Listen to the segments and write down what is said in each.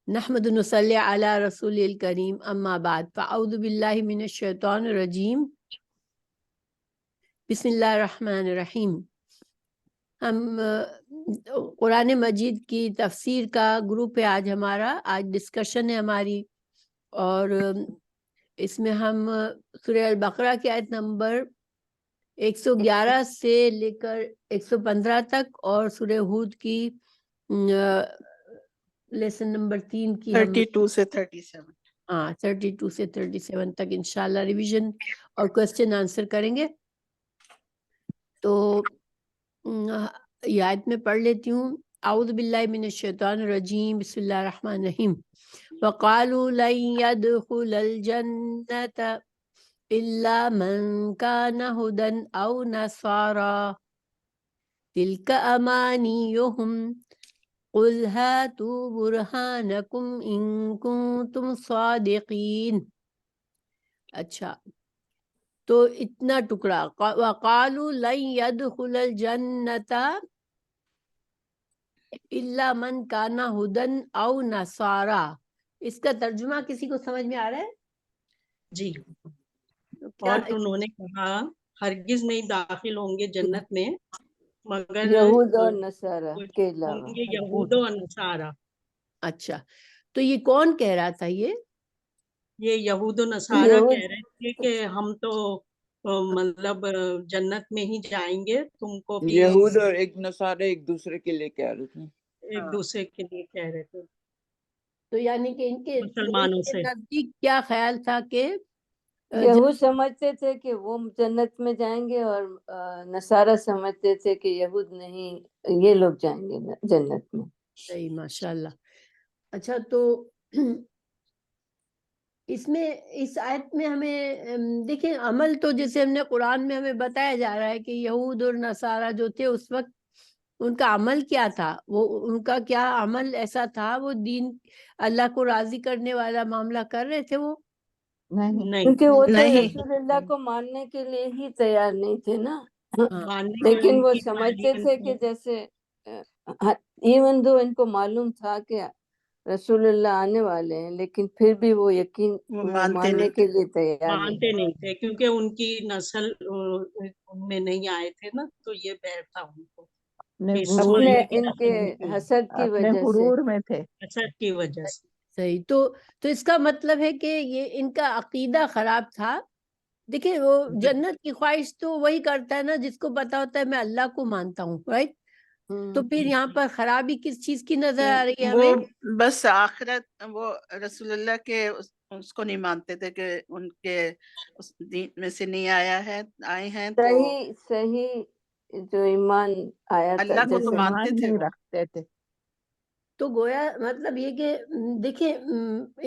نحمد نصلی علی رسول الکریم اما بعد فاعوذ باللہ من الشیطان الرجیم بسم اللہ الرحمن الرحیم۔ ہم قرآن مجید کی تفسیر کا گروپ ہے آج ہمارا، آج ڈسکشن ہے ہماری، اور اس میں ہم سورہ البقرہ کی آیت نمبر 111 سے لے کر 115 تک اور سورہ ہود کی لیسن نمبر 3 کی ہم 32 سے 37 32 سے 37 تک انشاءاللہ ریویژن اور کوسچن آنسر کریں گے۔ تو یہ آیت میں پڑھ لیتی ہوں۔ اعوذ باللہ من الشیطان الرجیم، بسم اللہ الرحمن الرحیم۔ وقالوا لن يدخل الجنة إلا من كان هدى أو نصارى تلك أمانيهم قل هاتوا برهانكم إن كنتم صادقين۔ اچھا، تو اتنا ٹکڑا وقالوا لن يدخل الجنة إلا من كان هدى أو نصارى، اس کا ترجمہ کسی کو سمجھ میں آ رہا ہے؟ جی، کیا اور انہوں نے کہا ہرگز نہیں داخل ہوں گے جنت میں مگر یہود اور نصارہ کے علاوہ۔ ہوں گے یہود و نصارہ۔ اچھا، تو یہ کون کہہ رہا تھا؟ یہ یہود و نصارہ کہہ رہے تھے کہ ہم تو مطلب جنت میں ہی جائیں گے، تم کو بھی یہود اور ایک نصارہ ایک دوسرے کے لیے کہہ رہے تھے، ایک دوسرے کے لیے کہہ رہے تھے، تو یعنی کہ ان کے مسلمانوں سے۔ نزدیک کیا خیال تھا کہ یہود سمجھتے تھے کہ وہ جنت میں جائیں گے اور نصارہ سمجھتے تھے کہ یہود نہیں، یہ لوگ جائیں گے جنت میں۔ صحیح، ماشاء اللہ۔ اچھا، تو اس میں اس آیت میں ہمیں دیکھیں عمل تو جیسے ہم نے قرآن میں ہمیں بتایا جا رہا ہے کہ یہود اور نصارہ جو تھے اس وقت ان کا عمل کیا تھا، وہ ان کا کیا عمل ایسا تھا، وہ دین اللہ کو راضی کرنے والا معاملہ کر رہے تھے؟ وہ نہیں، کیونکہ وہ تو نہیں، رسول اللہ کو ماننے کے لیے ہی تیار نہیں تھے نا، ماننے کے لیکن ان وہ کی سمجھتے تعلیم تھے کہ جیسے ایون دو ان کو معلوم تھا کہ رسول اللہ آنے والے ہیں، لیکن پھر بھی وہ یقین وہ وہ مانتے ماننے نہیں کے لیے تیار مانتے نہیں تھے، کیونکہ ان کی نسل ان میں نہیں آئے تھے نا، تو یہ بہر تھا ان کو اپنے ان کے حسد کی وجہ سے، غرور میں تھے، حسد کی وجہ سے۔ صحیح، تو اس کا مطلب ہے کہ یہ ان کا عقیدہ خراب تھا۔ دیکھیں وہ جنت کی خواہش تو وہی کرتا ہے نا جس کو پتا ہوتا ہے میں اللہ کو مانتا ہوں، رائٹ؟ تو پھر یہاں پر خرابی کس چیز کی نظر آ رہی ہے وہ ہمیں؟ بس آخرت، وہ رسول اللہ کے اس کو نہیں مانتے تھے کہ ان کے اس دین میں سے نہیں آئے ہیں، تو صحیح صحیح جو ایمان آیا تھا، اللہ کو تو جیسے مانتے ایمان تھے نہیں وہ۔ رکھتے تھے۔ تو گویا مطلب یہ کہ دیکھیں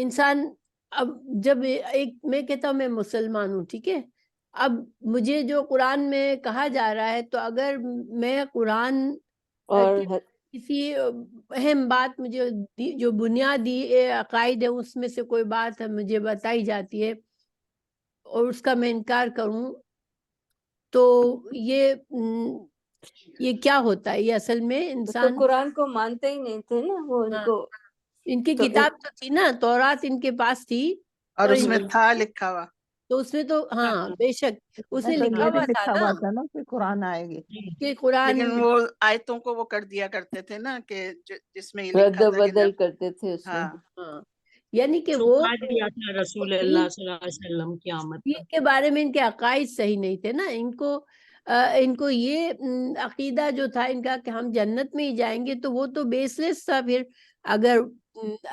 انسان اب جب ایک میں کہتا ہوں میں مسلمان ہوں، ٹھیک ہے، اب مجھے جو قرآن میں کہا جا رہا ہے، تو اگر میں قرآن اور کسی اہم بات مجھے جو بنیادی عقائد ہے اس میں سے کوئی بات ہے مجھے بتائی جاتی ہے اور اس کا میں انکار کروں، تو یہ کیا ہوتا ہے؟ یہ اصل میں تو انسان قرآن کو مانتے ہی نہیں تھے نا وہ، ان کو ان کی تو کتاب تو تھی نا، تورات ان کے پاس تھی، اور اس میں تھا لکھا ہوا۔ تو اس میں تو ہاں بے شک اس میں تو لکھا یہ بھی ہوا تھا لکھا نا ہوا تھا نا کہ قرآن آئے گی، کہ قرآن، لیکن وہ آیتوں کو وہ کر دیا کرتے تھے نا کہ جس میں یہ رد لکھا و تھا کہ بدل کرتے تھے اس میں۔ ہاں، ہاں یعنی کہ وہ چھپا دیا تھا رسول اللہ صلی اللہ علیہ وسلم کی آمد دین کا۔ کے بارے میں ان کے عقائد صحیح نہیں تھے نا، ان کو یہ عقیدہ جو تھا ان کا کہ ہم جنت میں ہی جائیں گے، تو وہ تو بیس لیس تھا۔ پھر اگر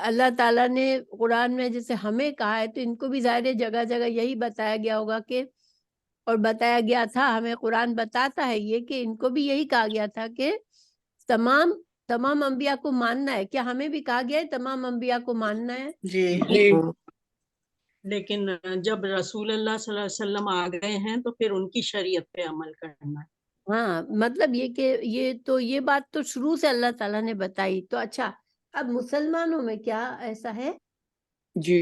اللہ تعالیٰ نے قرآن میں جیسے ہمیں کہا ہے تو ان کو بھی ظاہر جگہ جگہ یہی بتایا گیا ہوگا کہ، اور بتایا گیا تھا، ہمیں قرآن بتاتا ہے یہ کہ ان کو بھی یہی کہا گیا تھا کہ تمام انبیاء کو ماننا ہے۔ کیا ہمیں بھی کہا گیا ہے تمام انبیاء کو ماننا ہے؟ جی، ہاں۔ لیکن جب رسول اللہ صلی اللہ علیہ وسلم آ گئے ہیں تو پھر ان کی شریعت پہ عمل کرنا ہے۔ ہاں مطلب یہ کہ یہ بات تو شروع سے اللہ تعالیٰ نے بتائی۔ تو اچھا، اب مسلمانوں میں کیا ایسا ہے جی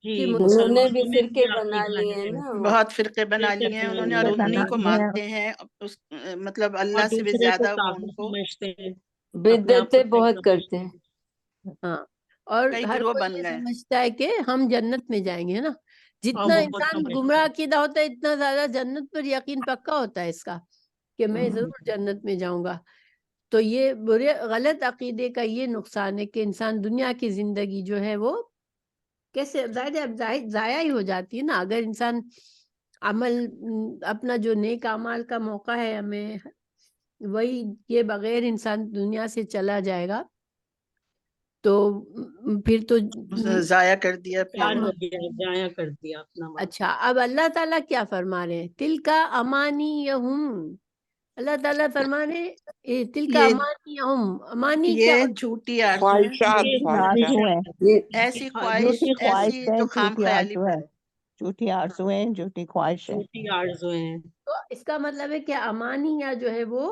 جی، کہ انہوں نے بھی مسلمانوں میں فرقے بنا عقیدہ لیے ہے، نا، بہت فرقے بنا لیے ہیں انہوں نے، اور انہی کو مانتے ہیں، مطلب اور اللہ سے بھی دوسرے کو زیادہ وہ ان کافر کو سمجھتے ہیں، اپنے آپ کو بدعتیں بہت صحیح کرتے سمجھتے ہیں۔ ہیں۔ ہاں اور کئی ہر گروہ کوئی بن یہ گئے. سمجھتا ہے کہ ہم جنت میں جائیں گے، ہے نا. جتنا وہ انسان سمجھتے گمراہ ہیں. عقیدہ ہوتا ہے اتنا زیادہ جنت پر یقین پکا ہوتا ہے اس کا کہ میں ضرور جنت میں جاؤں گا. تو یہ برے غلط عقیدے کا یہ نقصان ہے کہ انسان دنیا کی زندگی جو ہے وہ کیسے ضائع ہی ہو جاتی ہے نا. اگر انسان عمل اپنا جو نیک اعمال کا موقع ہے ہمیں وہی یہ بغیر انسان دنیا سے چلا جائے گا تو پھر تو ضائع کر دیا پھر. بیکار ہو گیا، ضائع کر دیا اپنا وقت. اچھا. اب اللہ تعالیٰ کیا فرما رہے ہیں؟ تل کا امانی اللہ تعالیٰ فرما رہے ہیں تل کا یہ امانی امانی کیا یہ ہوتا جھوٹی آرزو ہے، خواہشات یہ آرزو ہیں، یہ ایسی خواہش جھوٹی خواہش ایسی ہے، جو خام جھوٹی خیالی آرزو پر ہے، ہے. جھوٹی آرزو ہیں، جھوٹی خواہش ہے. چھوٹی آرزویں. تو اس کا مطلب ہے کہ امانیہ جو ہے وہ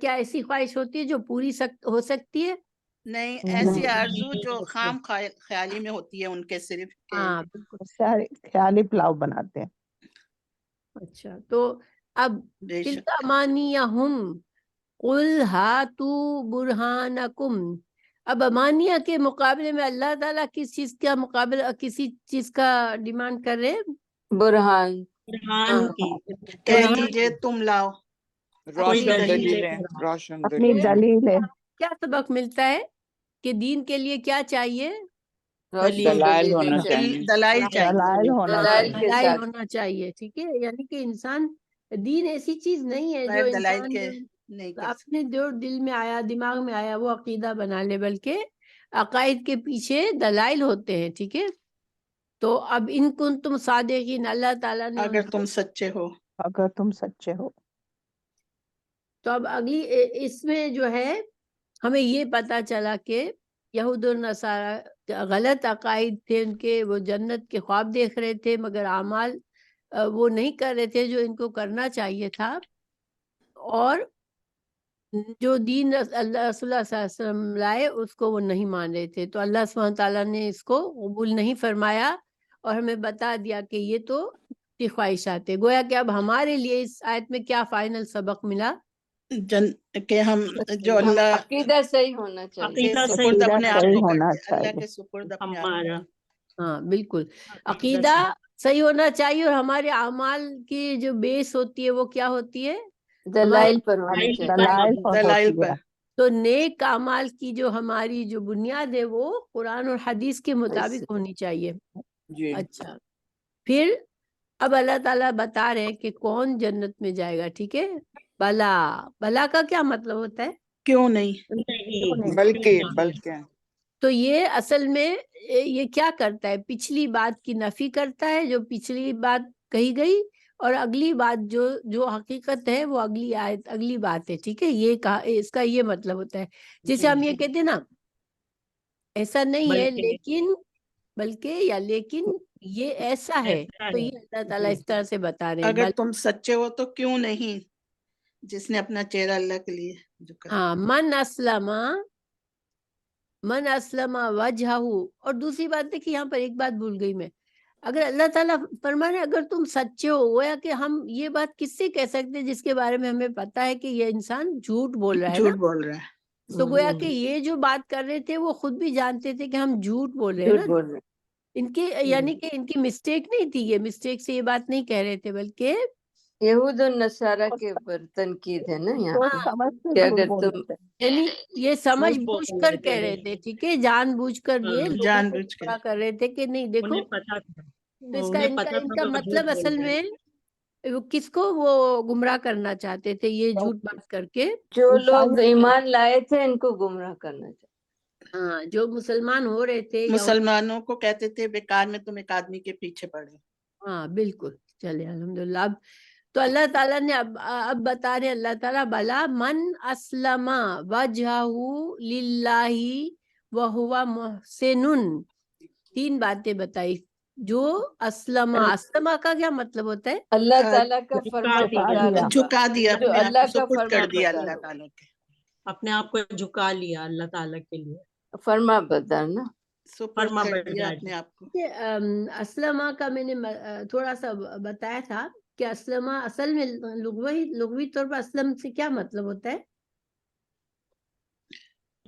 کیا ایسی خواہش ہوتی ہے جو پوری ہو سکتی ہے؟ نہیں، نہیں، ایسی نہیں آرزو جو ہو خام خیالی میں ہوتی ہے ان کے صرف کہ ہاں بالکل. سارے خیالی پلاؤ بناتے ہیں. اچھا. تو اب بے تل شک کا امانیہ قل ہاتو برہانکم. اب امانیہ کے مقابلے میں اللہ تعالیٰ کس چیز کا کسی چیز کا ڈیمانڈ کر رہے ہیں؟ برہان. قرآن کی کہہ کوئی دیجئے تم لاؤ کوئی اپنی روشن دلیل دلیل. لے دلیلیں، کر آؤ. روشن اپنی دلیلیں. دلیل ہے. کیا سبق ملتا ہے کہ دین کے لیے کیا چاہیے؟ روشن دلائل دلیل ہونا چاہیے. دلائل چاہیے. دلائل ہونا دلائل چاہیے. کے دلائل ساتھ. ہونا چاہیے. ٹھیک ہے. یعنی کہ انسان دین ایسی چیز نہیں ہے جو بغیر دلائل انسان کے نہیں کر سکتے. اپنے جو دل میں آیا دماغ میں آیا وہ عقیدہ بنا لے، بلکہ عقائد کے پیچھے دلائل ہوتے ہیں. ٹھیک ہے. تو اب ان کنتم صادقین اللہ تعالیٰ نے اگر تم سچے ہو. اگر تم سچے ہو. تو اب اگلی اس میں جو ہے ہمیں یہ پتا چلا کہ یہود و نصارہ غلط عقائد تھے ان کے، وہ جنت کے خواب دیکھ رہے تھے مگر اعمال وہ نہیں کر رہے تھے جو ان کو کرنا چاہیے تھا، اور جو دین اللہ رسول اللہ صلی اللہ علیہ وسلم لائے اس کو وہ نہیں مان رہے تھے. تو اللہ سبحانہ تعالیٰ نے اس کو قبول نہیں فرمایا اور ہمیں بتا دیا کہ یہ تو کی خواہشات ہے. گویا کہ اب ہمارے لیے اس آیت میں کیا فائنل سبق ملا؟ کہ ہم جو اللہ عقیدہ صحیح ہونا چاہیے. کے عقیدہ سپرد صحیح اپنے آپ صحیح کو ہونا کرتے، اللہ چاہیے. کے سپرد اپنے آپ ہمارا ہاں بالکل. عقیدہ عقیدہ صحیح ہونا چاہیے اور ہمارے اعمال کی جو بیس ہوتی ہے وہ کیا ہوتی ہے؟ دلائل پر ہونا دلائل چاہیے. دلائل پر دلائل ہوتی ہے. پر. تو نیک اعمال کی جو ہماری جو بنیاد ہے وہ قرآن اور حدیث کے مطابق ہونی چاہیے. جی. اچھا. پھر اب اللہ تعالیٰ بتا رہے ہیں کہ کون جنت میں جائے گا. ٹھیک ہے. بلا. بلا کا کیا مطلب ہوتا ہے؟ کیوں نہیں. نہیں بلکہ تو یہ اصل میں یہ کیا کرتا ہے؟ پچھلی بات کی نفی کرتا ہے جو پچھلی بات کہی گئی، اور اگلی بات جو حقیقت ہے وہ اگلی آیت اگلی بات ہے. ٹھیک ہے. یہ کہا اس کا یہ مطلب ہوتا ہے. جیسے ہم یہ کہتے ہیں نا ایسا نہیں ہے لیکن بلکہ یا لیکن یہ ایسا ہے، ایسا تو ہے. یہ اللہ تعالیٰ اس طرح سے بتا رہے ہیں. اگر تم سچے ہو تو کیوں نہیں، جس نے اپنا چہرہ اللہ کے لیے جھکا. ہاں. من اسلم وجہہ. اور دوسری بات دیکھیے یہاں پر ایک بات بھول گئی میں. اگر اللہ تعالیٰ فرما رہے اگر تم سچے ہو، گویا کہ ہم یہ بات کس سے کہہ سکتے ہیں جس کے بارے میں ہمیں پتا ہے کہ یہ انسان جھوٹ بول رہا ہے نا. جھوٹ بول رہا ہے. تو گویا کہ یہ جو بات کر رہے تھے وہ خود بھی جانتے تھے کہ ہم جھوٹ بول رہے ہیں جھوٹ نا. بول رہے. ان کی یعنی کہ ان کی مسٹیک نہیں تھی، یہ مسٹیک سے یہ بات نہیں کہہ رہے تھے، بلکہ یہود اور نصارہ کے اوپر تنقید ہے نا یہاں سوچ پہ سمجھ کے کہ جھوٹ اگر بول تم دیتے ہیں. یعنی یہ سمجھ جھوٹ بوجھ بول کر رہے کہہ تھے. رہے تھے. ٹھیک ہے. جان بوجھ کر یہ ہاں. لوگوں جان کو بوجھ کے. گمراہ کر رہے تھے کہ نہیں دیکھو. انہیں پتا تھا، تو اس کا انہیں ان پتا کا تھا وہ جھوٹ مطلب بول اصل رہے ہیں. میں وہ کس کو وہ گمراہ کرنا چاہتے تھے یہ جھوٹ بات کر کے؟ جو لوگ عیسائی ایمان لائے تھے ان کو گمراہ کرنا چاہیے. ہاں. جو مسلمان ہو رہے تھے یا مسلمانوں کو کہتے تھے بیکار میں تم ایک آدمی کے پیچھے پڑے. ہاں بالکل. چلے الحمدللہ. اب تو اللہ تعالیٰ نے اب بتا رہے اللہ تعالیٰ بلا من اسلم وجہہ للہ وہو محسن. 3 باتیں بتائی. جو اسلم کا کیا مطلب ہوتا ہے؟ اللہ تعالیٰ کا فرما بردار دیا. ہوگا. جھکا دیا جو اپنے آپ اللہ کو، کا سپرد فرما کر دیا بردار اللہ ہوگا. تعالیٰ کے. اپنے آپ کو جھکا لیا اللہ تعالیٰ کے لیے. فرما بردار نا. سپرد فرما کر دیا بردار. اپنے آپ کو. اسلمہ کا میں نے تھوڑا سا بتایا تھا کہ اسلمہ اصل میں لغوی طور پر اسلم سے کیا مطلب ہوتا ہے؟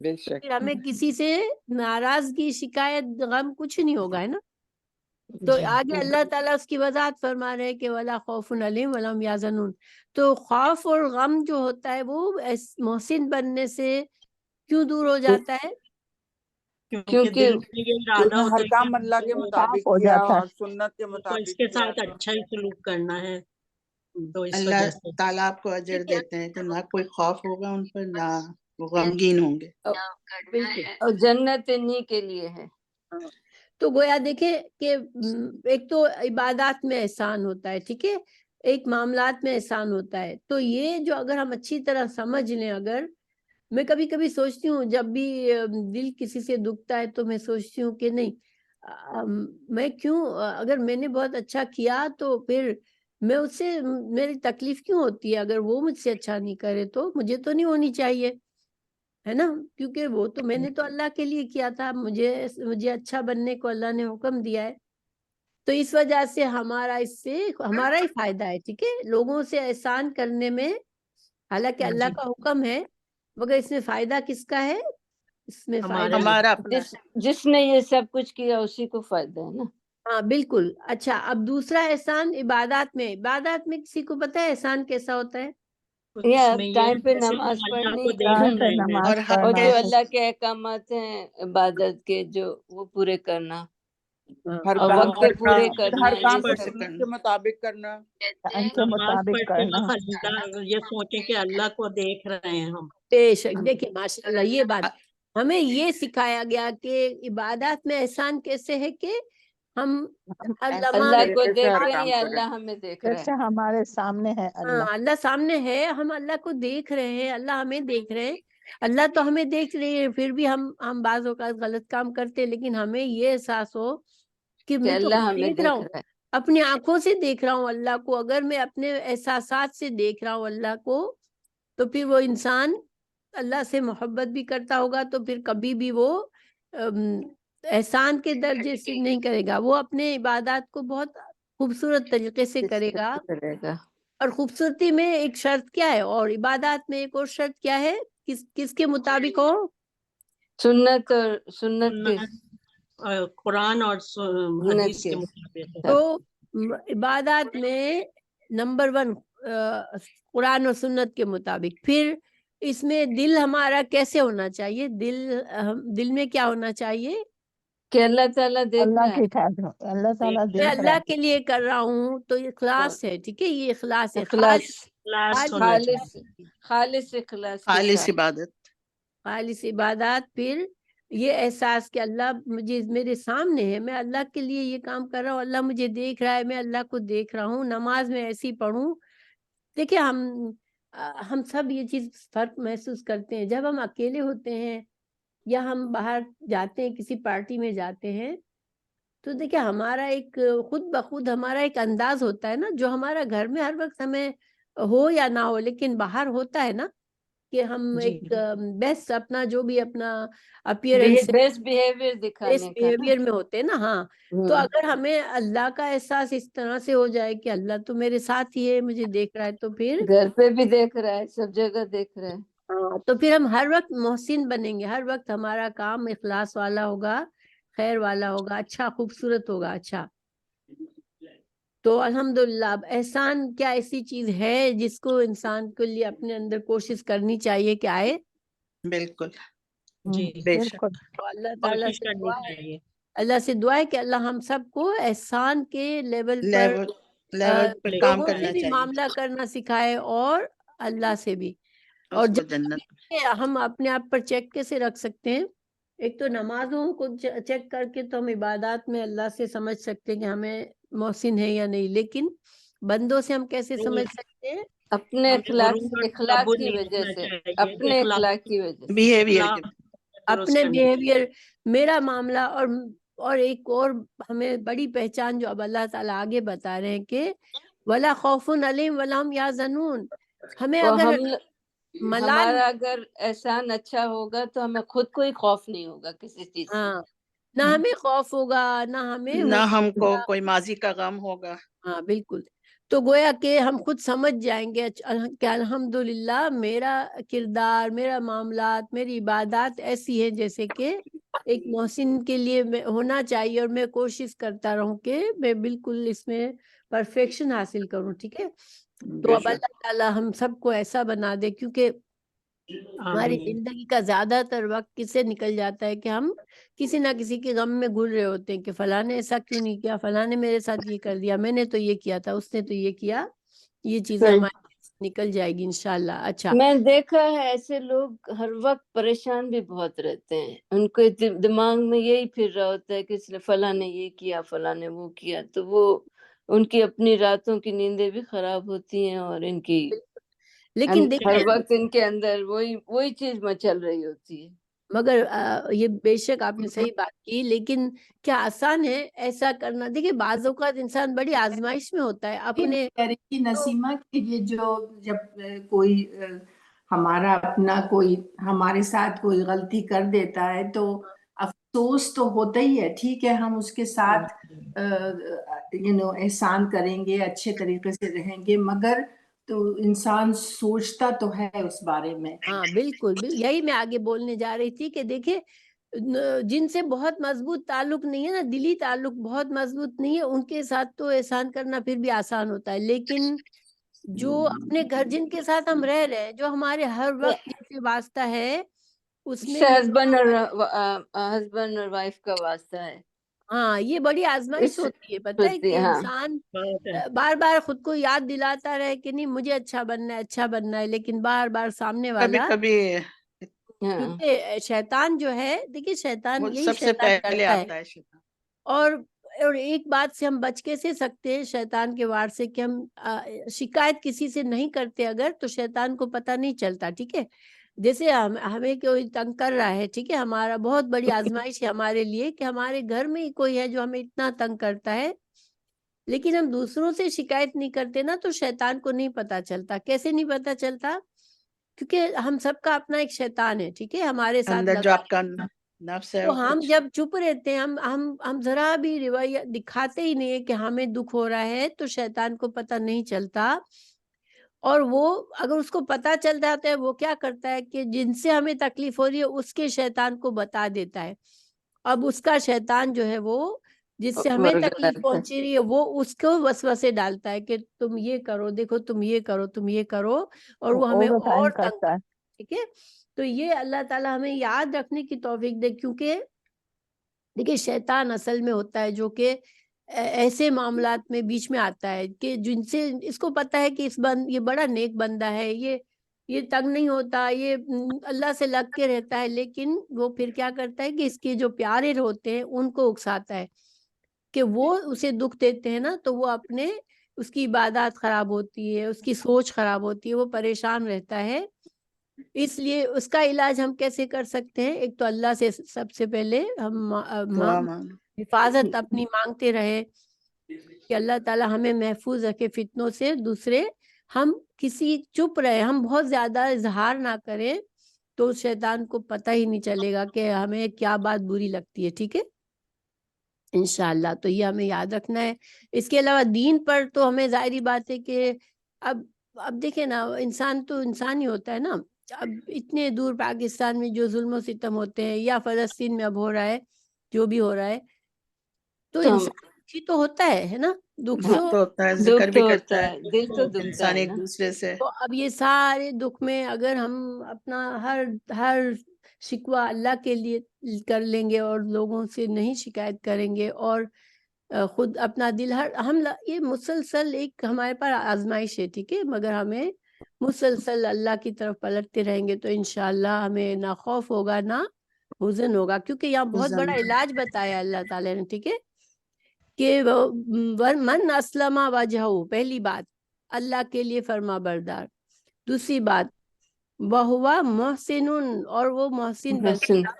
بے شک پھر ہمیں کسی سے ناراضگی شکایت غم کچھ نہیں ہوگا، ہے نا. تو جی آگے اللہ تعالیٰ اس کی وضاحت فرما رہے ہیں کہ ولا خوف علیم ولا هم یحزنون. تو خوف اور غم جو ہوتا ہے وہ محسن بننے سے کیوں دور ہو جاتا ہے؟ کیونکہ کیونکہ دل میں یہ ارادہ کیونکہ ہوتا ہر ہے کہ کام ہم اللہ کے کو مطابق ہو کیا جاتا ہے. اور سنت کے اس مطابق کے کیا ساتھ تو اچھا ہی سلوک کرنا ہے، تو اس اللہ وجہ سے تعالیٰ آپ کو اجر ٹھیک ہے. دیتے ہیں کہ نہ کوئی خوف ہوگا ان پر، نہ وہ غمگین ہوں گے. کرنا بالکل. ہے. اور جنت انہی کے لیے ہے. ہاں. تو گویا دیکھیں کہ ایک تو عبادات میں احسان ہوتا ہے، ٹھیک ہے، ایک معاملات میں احسان ہوتا ہے. تو یہ جو اگر ہم اچھی طرح سمجھ لیں، اگر میں کبھی کبھی سوچتی ہوں جب بھی دل کسی سے دکھتا ہے تو میں سوچتی ہوں کہ نہیں، میں کیوں، اگر میں نے بہت اچھا کیا تو پھر میں اس سے میری تکلیف کیوں ہوتی ہے؟ اگر وہ مجھ سے اچھا نہیں کرے تو مجھے تو نہیں ہونی چاہیے، ہے نا. کیونکہ وہ تو میں نے تو اللہ کے لیے کیا تھا، مجھے اچھا بننے کو اللہ نے حکم دیا ہے. تو اس وجہ سے اس سے ہمارا ہی فائدہ ہے، ٹھیک ہے، لوگوں سے احسان کرنے میں. حالانکہ اللہ کا حکم ہے، مگر اس میں فائدہ کس کا ہے؟ اس میں فائدہ ہمارا اپنا جس نے یہ سب کچھ کیا اسی کو فائدہ ہے نا. ہاں بالکل. اچھا، اب دوسرا احسان عبادات میں کسی کو پتا ہے احسان کیسا ہوتا ہے؟ یہ اس میں یہ ٹائم پہ جیسے ہم نماز اللہ پڑھنی کو دیکھ ٹائم پہ رہے ہیں، نماز اور حق اور پڑھنا جو کے اللہ کے احکامات ہیں عبادت کے جو وہ پورے کرنا ہر اور کام وقت پہ کرنا، پورے کرنا، ہر کام یہ کو سب. سنت کے مطابق کرنا. کہتے ان ہیں کے نماز مطابق پڑھتے کرنا. وقت اللہ یہ سوچیں کہ اللہ کو دیکھ رہے ہیں ہم. بے شک. دیکھیں ماشاء اللہ، یہ بات ہمیں یہ سکھایا گیا کہ عبادات میں احسان کیسے ہے کہ ہم ہر لمحہ اللہ کو طریقے سے دیکھ ہر رہے ہیں کام یا کریں. اللہ ہمیں دیکھ رہا جیسے ہے. ہمارے سامنے ہے ہاں، اللہ. اللہ سامنے ہے، ہم اللہ کو دیکھ رہے ہیں، اللہ ہمیں دیکھ رہے ہیں. اللہ تو ہمیں دیکھ رہی ہے، پھر بھی ہم بعض اوقات غلط کام کرتے ہیں، لیکن ہمیں یہ احساس ہو کہ کہ میں تو اللہ ہمیں دیکھ رہا دیکھ ہوں، رہا ہے. اپنی آنکھوں سے دیکھ رہا ہوں اللہ کو. اگر میں اپنے احساسات سے دیکھ رہا ہوں اللہ کو تو پھر وہ انسان اللہ سے محبت بھی کرتا ہوگا، تو پھر کبھی بھی وہ احسان کے درجے سے نہیں کرے گا، وہ اپنے عبادات کو بہت خوبصورت طریقے سے کرے گا. کرے گا. اور خوبصورتی میں ایک شرط کیا ہے، اور عبادات میں ایک اور شرط کیا ہے؟ کس کے مطابق ہو؟ سنت اور سنت کے قرآن اور حدیث کے کے مطابق. تو عبادات میں نمبر 1 قرآن اور سنت کے مطابق. پھر اس میں دل ہمارا کیسے ہونا چاہیے؟ دل میں کیا ہونا چاہیے؟ کہ اللہ تعالیٰ دیکھ اللہ رہا ہے. کی ٹھہر، اللہ تعالیٰ میں دیکھ رہا اللہ ہے. کے لیے کر رہا ہوں تو اخلاص ہے، ٹھیک ہے، یہ اخلاص ہے، اخلاص، اخلاص ہونا خالص چاہیے. خالص اخلاص کے خالص ساتھ. عبادت. خالص عبادات. پھر یہ احساس کہ اللہ میرے سامنے ہے، میں اللہ کے لیے یہ کام کر رہا ہوں، اللہ مجھے دیکھ رہا ہے، میں اللہ کو دیکھ رہا ہوں. نماز میں ایسی پڑھوں. دیکھیں ہم سب یہ چیز فرق محسوس کرتے ہیں جب ہم اکیلے ہوتے ہیں یا ہم باہر جاتے ہیں، کسی پارٹی میں جاتے ہیں، تو دیکھیں ہمارا ایک خود بخود ہمارا ایک انداز ہوتا ہے نا، جو ہمارا گھر میں ہر وقت ہمیں ہو یا نہ ہو، لیکن باہر ہوتا ہے نا، کہ ہم جی. ایک بیسٹ اپنا جو بھی اپنا اپیئرنس بیسٹ بیہیویئر دکھانے کا نا. بیہیویئر میں ہوتے ہیں نا. ہاں، تو اگر ہمیں اللہ کا احساس اس طرح سے ہو جائے کہ اللہ تو میرے ساتھ ہی ہے، مجھے دیکھ رہا ہے، تو پھر گھر پہ بھی دیکھ رہا ہے، سب جگہ دیکھ رہا ہے. تو پھر ہم ہر وقت محسن بنیں گے، ہر وقت ہمارا کام اخلاص والا ہوگا، خیر والا ہوگا، اچھا خوبصورت ہوگا. اچھا، تو الحمدللہ. اب احسان کیا ایسی چیز ہے جس کو انسان کے لیے اپنے اندر کوشش کرنی چاہیے کہ آئے؟ بالکل. جی بے شک. بالکل. تو اللہ تعالیٰ کوشش سے کرنی دعا ہے، چاہیے. اللہ سے دعا ہے کہ اللہ ہم سب کو احسان کے لیول پر لیول پہ کام لوگوں سے کرنا بھی چاہیے، معاملہ کرنا سکھائے اور اللہ سے بھی. اور اس کو جنت. ہم اپنے آپ پر چیک کیسے رکھ سکتے ہیں؟ ایک تو نمازوں کو چیک کر کے تو ہم عبادات میں اللہ سے سمجھ سکتے ہیں کہ ہمیں محسن ہے یا نہیں، لیکن بندوں سے ہم کیسے سمجھ سکتے ہیں؟ اپنے ہمیں اخلاق غرور اور اخلاق تکبر کی نہیں وجہ رکھنا سے، چاہیے. اپنے اخلاق کی وجہ سے. بیہیویئر کے. اپنے بیہیویئر، میرا معاملہ. اور ایک اور ہمیں بڑی پہچان جو اب اللہ تعالیٰ آگے بتا رہے ہیں کہ ولا خوف علیم ولا هم یحزنون. ہمیں اگر ملال، ہمارا اگر احسان اچھا ہوگا تو ہمیں خود کوئی خوف نہیں ہوگا کسی چیز سے. ہاں، نہ ہمیں خوف ہوگا، نہ ہمیں نہ حزن ہم کو ہوگا. کوئی ماضی کا غم ہوگا. ہاں بالکل. تو گویا کہ ہم خود سمجھ جائیں گے کہ الحمدللہ میرا کردار، میرا معاملات، میری عبادات ایسی ہیں جیسے کہ ایک محسن کے لیے ہونا چاہیے، اور میں کوشش کرتا رہوں کہ میں بالکل اس میں پرفیکشن حاصل کروں. ٹھیک ہے، تو اب اللہ تعالیٰ ہم سب کو ایسا بنا دے، کیونکہ ہماری آمین. زندگی کا زیادہ تر وقت کس سے نکل جاتا ہے کہ ہم کسی نہ کسی کے غم میں گھل رہے ہوتے ہیں کہ فلاں نے ایسا کیوں نہیں کیا، فلاں نے میرے ساتھ یہ کر دیا، میں نے تو یہ کیا تھا، اس نے تو یہ کیا. یہ چیزیں صحیح. ہماری نکل جائے گی انشاءاللہ. اچھا، میں دیکھا ہے ایسے لوگ ہر وقت پریشان بھی بہت رہتے ہیں، ان کو دماغ میں یہی پھر رہا ہوتا ہے کہ فلاں نے یہ کیا، فلاں نے وہ کیا، تو وہ ان کی اپنی راتوں کی نیندیں بھی خراب ہوتی ہیں، اور ان کی لیکن ہر دیکھیں وقت ان کے اندر وہی چیز مچل رہی ہوتی ہے. مگر یہ بے شک آپ نے صحیح بات کی، لیکن کیا آسان ہے ایسا کرنا؟ دیکھیں بعض اوقات انسان بڑی آزمائش میں ہوتا ہے اپنے. کہہ رہی تھی نسیمہ کہ یہ جو جب کوئی ہمارا اپنا کوئی ہمارے ساتھ کوئی غلطی کر دیتا ہے تو افسوس تو ہوتا ہی ہے، ٹھیک ہے، ہم اس کے ساتھ احسان کریں گے، اچھے طریقے سے رہیں گے، مگر تو انسان سوچتا تو ہے اس بارے میں. ہاں بالکل، یہی میں آگے بولنے جا رہی تھی کہ دیکھیں جن سے بہت مضبوط تعلق نہیں ہے نا، دلی تعلق بہت مضبوط نہیں ہے، ان کے ساتھ تو احسان کرنا پھر بھی آسان ہوتا ہے. لیکن جو اپنے گھر جن کے ساتھ ہم رہ رہے ہیں، جو ہمارے ہر وقت جن سے واسطہ ہے، اس میں یہ ہسبینڈ اور وائف کا واسطہ ہے. ہاں یہ بڑی آزمائش ہوتی ہے، پتہ ہے کہ ہاں انسان بہت ہے. بار بار خود کو یاد دلاتا رہے کہ نہیں مجھے اچھا بننا ہے، اچھا بننا ہے، لیکن بار بار سامنے کبھی والا، کبھی ہاں کیونکہ شیطان جو ہے، دیکھیے وہ یہی سب سے شیطان پہلے کرتا ہے. آتا ہے شیطان. اور ایک بات سے ہم بچ کیسے سکتے ہیں شیطان کے وار سے، کہ ہم شکایت کسی سے نہیں کرتے اگر، تو شیطان کو پتہ نہیں چلتا. ٹھیک ہے، جیسے ہمیں کوئی تنگ کر رہا ہے، ٹھیک ہے، ہمارا بہت بڑی آزمائش ہے ہمارے لیے کہ ہمارے گھر میں ہی کوئی ہے جو ہمیں اتنا تنگ کرتا ہے، لیکن ہم دوسروں سے شکایت نہیں کرتے نا، تو شیطان کو نہیں پتا چلتا. کیسے نہیں پتا چلتا؟ کیونکہ ہم سب کا اپنا ایک شیطان ہے، ٹھیک ہے، ہمارے ساتھ اندر جو لگا. آپ کا نفس ہے تو وہ ہم کچھ جب چپ رہتے ہیں، ہم ذرا بھی رویہ دکھاتے ہی نہیں ہے کہ ہمیں دکھ ہو رہا ہے، تو شیطان کو پتہ نہیں چلتا. اور وہ اگر اس کو پتہ چل جاتا ہے، وہ کیا کرتا ہے کہ جن سے ہمیں تکلیف ہو رہی ہے اس کے شیطان کو بتا دیتا ہے. اب اس کا شیطان جو ہے وہ جس سے ہمیں تکلیف پہنچی رہی ہے، وہ اس کو وسوسے ڈالتا ہے کہ تم یہ کرو، دیکھو تم یہ کرو، تم یہ کرو، اور وہ ہمیں اوور ٹائم اور تنگ کرتا ہے. ٹھیک ہے. تو یہ اللہ تعالیٰ ہمیں یاد رکھنے کی توفیق دے، کیونکہ دیکھیے شیطان اصل میں ہوتا ہے جو کہ ایسے معاملات میں بیچ میں آتا ہے کہ جن سے اس کو پتا ہے کہ یہ بڑا نیک بندہ ہے، یہ تنگ نہیں ہوتا، یہ اللہ سے لگ کے رہتا ہے، لیکن وہ پھر کیا کرتا ہے کہ اس کے جو پیارے ہوتے ہیں ان کو اکساتا ہے کہ وہ اسے دکھ دیتے ہیں نا، تو وہ اس کی عبادات خراب ہوتی ہے، اس کی سوچ خراب ہوتی ہے، وہ پریشان رہتا ہے. اس لیے اس کا علاج ہم کیسے کر سکتے ہیں؟ ایک تو اللہ سے سب سے پہلے ہم دعا مانگو. حفاظت اپنی مانگتے رہے کہ اللہ تعالیٰ ہمیں محفوظ رکھے فتنوں سے. دوسرے، ہم چپ رہے، ہم بہت زیادہ اظہار نہ کریں، تو شیطان کو پتہ ہی نہیں چلے گا کہ ہمیں کیا بات بری لگتی ہے. ٹھیک ہے انشاءاللہ. تو یہ ہمیں یاد رکھنا ہے. اس کے علاوہ دین پر تو ہمیں ظاہری بات ہے کہ اب دیکھیں نا، انسان تو انسان ہی ہوتا ہے نا. اب اتنے دور پاکستان میں جو ظلم و ستم ہوتے ہیں، یا فلسطین میں اب ہو رہا ہے، جو بھی ہو رہا ہے، تو انسان دکھی تو ہوتا ہے نا، دکھ دکھ تو ہوتا ہے، ذکر بھی کرتا ہے دل تو دکھتا انسان ہے ایک نا. دوسرے سے. تو اب یہ سارے دکھ میں اگر ہم اپنا ہر شکوہ اللہ کے لیے کر لیں گے اور لوگوں سے نہیں شکایت کریں گے، اور خود اپنا دل یہ مسلسل ایک ہمارے پاس آزمائش ہے، ٹھیک ہے، مگر ہمیں مسلسل اللہ کی طرف پلٹتے رہیں گے تو انشاءاللہ ہمیں نہ خوف ہوگا نہ حزن ہوگا. کیونکہ یہاں بہت بڑا علاج بتایا اللہ تعالیٰ نے، ٹھیک ہے، کہ من اسلم وجہہ، پہلی بات اللہ کے لیے فرما بردار. دوسری بات وہوا محسن، اور وہ محسن بنے گا.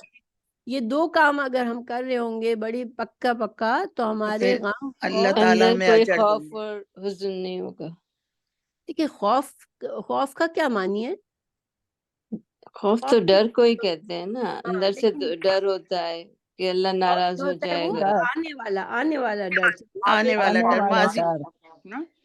یہ دو کام اگر ہم کر رہے ہوں گے بڑی پکا تو ہمارے پھر غم اللہ اور تعالیٰ اندر میں کوئی اجر دیں خوف گے. اور حزن نہیں ہوگا. دیکھیے خوف کا کیا معنی ہے؟ خوف تو ڈر کو ہی کہتے ہیں نا، اندر سے لیکن ڈر ہوتا ہے کہ اللہ خوف ناراض جو ہو ہوتا ہے جائے وہ گا. آنے والا ڈر. آنے والا آنے ڈر والا ماضی ڈر. نا.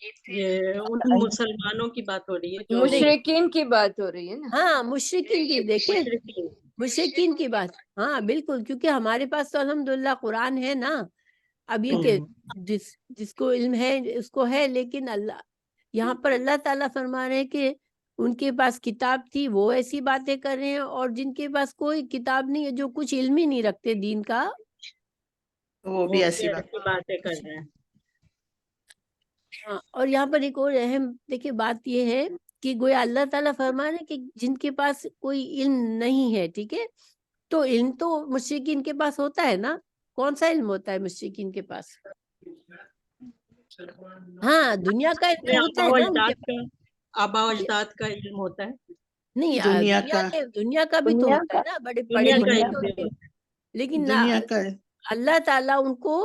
یہ ان مسلمانوں کی بات ہو رہی ہے جو مشرکین کی بات ہو رہی ہے نا. ہاں مشرکین کی، دیکھیں مشرکین، مشرکین کی بات، ہاں بالکل، کیونکہ ہمارے پاس تو الحمدللہ قرآن ہے نا. اب یہ کہ جس کو علم ہے اس کو ہے، لیکن اللہ یہاں پر اللہ تعالیٰ فرما رہے ہیں کہ ان کے پاس کتاب تھی وہ ایسی باتیں کر رہے ہیں، اور جن کے پاس کوئی کتاب نہیں ہے، جو کچھ علم ہی نہیں رکھتے دین کا، وہ بھی ایسی بات. باتیں کر رہے ہیں. ہاں. اور یہاں پر ایک اور اہم دیکھیں بات یہ ہے کہ گویا اللہ تعالیٰ فرما رہے ہیں کہ جن کے پاس کوئی علم نہیں ہے، ٹھیک ہے، تو علم تو مشرکین کے پاس ہوتا ہے نا. کون سا علم ہوتا ہے مشرکین کے پاس؟ ہاں دنیا کا علم تو ہوتا ہے نا ان کے پاس. آبا و اجداد کا علم ہوتا ہے، نہیں دنیا کا دنیا کا بھی تو دنیا ہوتا ہے کا نا، بڑے دنیا پڑھے کا لکھے علم تو بھی ہوتے ہیں. ہوتا ہے. لیکن دنیا کا اللہ تعالیٰ ان کو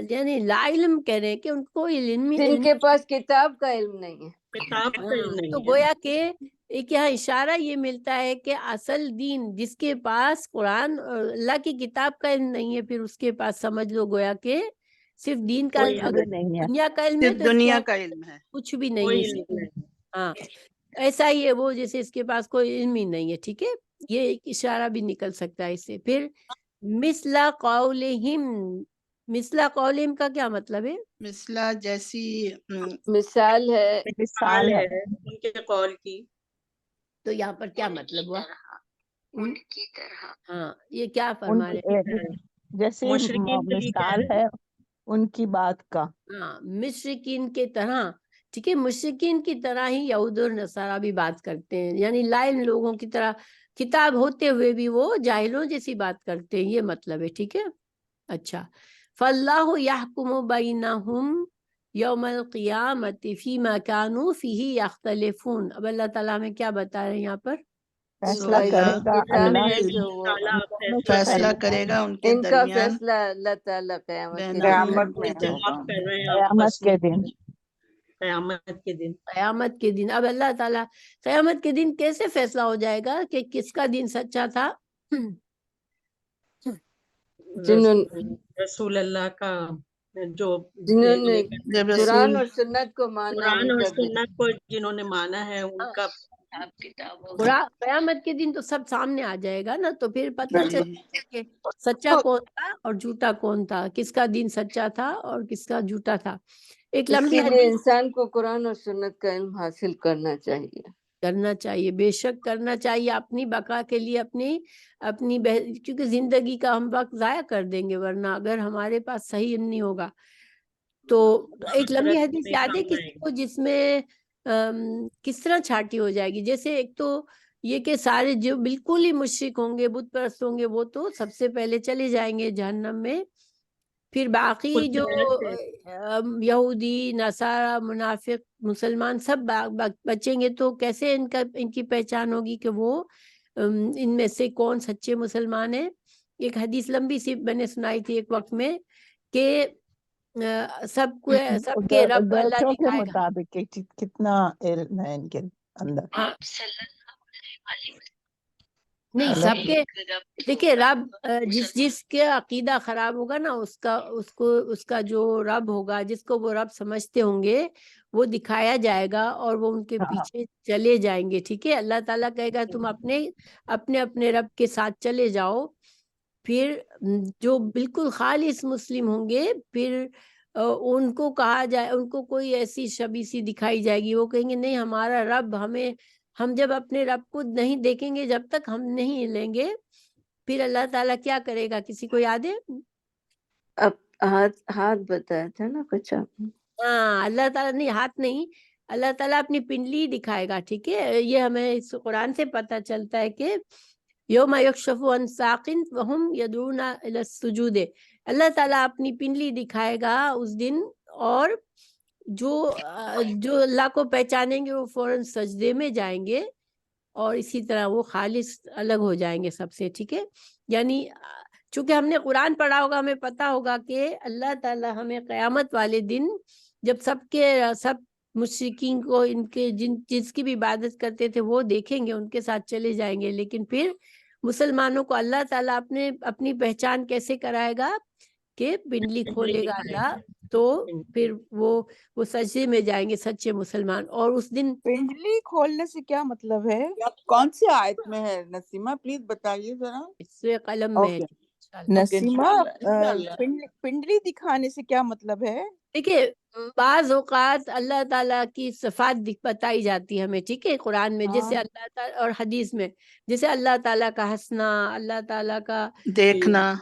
یعنی لا علم کہہ رہے ہیں کہ ان کو جن کے پاس کتاب کا علم نہیں ہے. کتاب کا علم تو نہیں ہے. گویا کہ ایک یہاں اشارہ یہ ملتا ہے کہ اصل دین جس کے پاس قرآن اور اللہ کی کتاب کا علم نہیں ہے، پھر اس کے پاس سمجھ لو گویا کہ صرف دین کا، کوئی علم اگر نہیں ہے، دنیا کا علم ہے صرف تو اس کے دنیا پاس کا علم ہے. کچھ بھی نہیں کوئی ہے. علم نہیں. ہاں ایسا ہی ہے وہ، جیسے اس کے پاس کوئی علم ہی نہیں ہے، ٹھیک ہے. یہ ایک اشارہ بھی نکل سکتا ہے اس سے. پھر مثلا قولہم، مثلا قولہم کا کیا مطلب ہے؟ مثلا جیسی مثال ہے، مثال ہے ان کے قول کی. تو یہاں پر کیا مطلب ہوا؟ ان کی طرح. ہاں یہ کیا ان فرما رہے ہیں؟ کی جیسے مشرکین کے لیے کہہ مثال رہے ہیں. ہے ان کی بات کا. ہاں مشرکین کے طرح، ٹھیک ہے، مشرکین کی طرح ہی یہود اور نصارہ بھی بات کرتے ہیں، یعنی لا علم لوگوں کی طرح کتاب ہوتے ہوئے بھی وہ جاہلوں جیسی بات کرتے ہیں، یہ مطلب ہے، ٹھیک ہے. اچھا، فاللہ یحکم بینہم یوم القیامت فیما کانوا فیہ یختلفون. اب اللہ تعالیٰ ہمیں کیا بتا رہے ہیں یہاں پر؟ فیصلہ اللہ کرے گا کتاب اللہ ہے جو تعالیٰ فیصلہ کرے گا ان کے ان کا درمیان فیصلہ اللہ تعالیٰ قیامت کے بینہم دن کوئی جواب کر رہے ہیں قیامت کے دن. قیامت کے دن. قیامت کے دن. اب اللہ تعالیٰ قیامت کے دن کیسے فیصلہ ہو جائے گا کہ کس کا دین سچا تھا؟ رسول اللہ کا جو جنہوں نے جب قرآن رسول اور سنت کو مانا، قرآن ان اور کا سنت کو جنہوں نے مانا ہے ان کا قیامت کے دن تو سب سامنے آ جائے گا نا، تو پھر پتہ جی. چلے گا کہ سچا کون تھا اور جھوٹا کون تھا، کس کا دین سچا تھا اور کس کا جھوٹا تھا. ایک لمبی اسی لیے حدیث انسان کو قرآن اور سنت کا علم حاصل کرنا چاہیے. کرنا چاہیے، بے شک کرنا چاہیے، اپنی بقا کے لیے، اپنی کیونکہ زندگی کا ہم وقت ضائع کر دیں گے ورنہ اگر ہمارے پاس صحیح علم نہیں ہوگا. تو ایک لمبی آخرت حدیث میں یاد ہے کام کسی آئے گا. کو جس میں کس طرح چھاٹی ہو جائے گی؟ جیسے ایک تو یہ کہ سارے جو بالکل ہی مشرک ہوں گے، بت پرست ہوں گے، وہ تو سب سے پہلے چلے جائیں گے جہنم میں. پھر باقی جو یہودی، نصارہ، منافق، مسلمان سب بچیں گے. تو کیسے ان کی پہچان ہوگی کہ وہ ان میں سے کون سچے مسلمان ہیں؟ ایک حدیث لمبی سی میں نے سنائی تھی ایک وقت میں کہ سب کے رب اللہ درجوں کے دکھائے گا. مطابق کہ کتنا علم ہے ان کے اندر. نہیں سب کے، دیکھیں رب جس کے عقیدہ خراب ہوگا نا، اس کا جو رب ہوگا، جس کو وہ رب سمجھتے ہوں گے، وہ دکھایا جائے گا اور وہ ان کے پیچھے چلے جائیں گے. ٹھیک ہے، اللہ تعالیٰ کہے گا تم اپنے رب کے ساتھ چلے جاؤ. پھر جو بالکل خالص مسلم ہوں گے، پھر ان کو کہا جائے، ان کو کوئی ایسی شبیہ سی دکھائی جائے گی، وہ کہیں گے نہیں ہمارا رب ہم جب اپنے رب کو نہیں دیکھیں گے، جب تک ہم نہیں لیں گے. پھر اللہ تعالیٰ کیا کرے گا؟ کسی کو یاد ہے؟ اب ہاتھ بتایا تھا نا کچھ آپ نے. ہاں اللہ تعالیٰ نہیں، ہاتھ نہیں، اللہ تعالیٰ اپنی پنڈلی دکھائے گا. ٹھیک ہے، یہ ہمیں اس قرآن سے پتہ چلتا ہے کہ یوم یکشف عن ساق وہم یدعون الی السجود. اللہ تعالیٰ اپنی پنڈلی دکھائے گا اس دن، اور جو اللہ کو پہچانیں گے وہ فوراً سجدے میں جائیں گے، اور اسی طرح وہ خالص الگ ہو جائیں گے سب سے. ٹھیک ہے، یعنی چونکہ ہم نے قرآن پڑھا ہوگا، ہمیں پتا ہوگا کہ اللہ تعالیٰ ہمیں قیامت والے دن جب سب مشرکین کو ان کے جس کی بھی عبادت کرتے تھے وہ دیکھیں گے، ان کے ساتھ چلے جائیں گے. لیکن پھر مسلمانوں کو اللہ تعالیٰ اپنی پہچان کیسے کرائے گا کہ پنڈلی کھولے گا دکھائے اللہ گا تو پنڈلی۔ پھر وہ سجدے میں جائیں گے سچے مسلمان. اور اس دن پنڈلی کھولنے سے کیا مطلب ہے؟ کون سی آیت میں ہے نسیمہ؟ پلیز بتائیے ذرا. سورہ قلم میں ہے اوکے انشاءاللہ. اوکے نسیمہ انشاءاللہ. پنڈلی دکھانے سے کیا مطلب ہے؟ دیکھیے بعض اوقات اللہ تعالیٰ کی صفات بتائی جاتی ہے ہمیں، ٹھیک ہے، قرآن میں، جیسے اللہ تعالیٰ اور حدیث میں، جیسے اللہ تعالیٰ کا ہنسنا، اللہ تعالیٰ کا دیکھنا،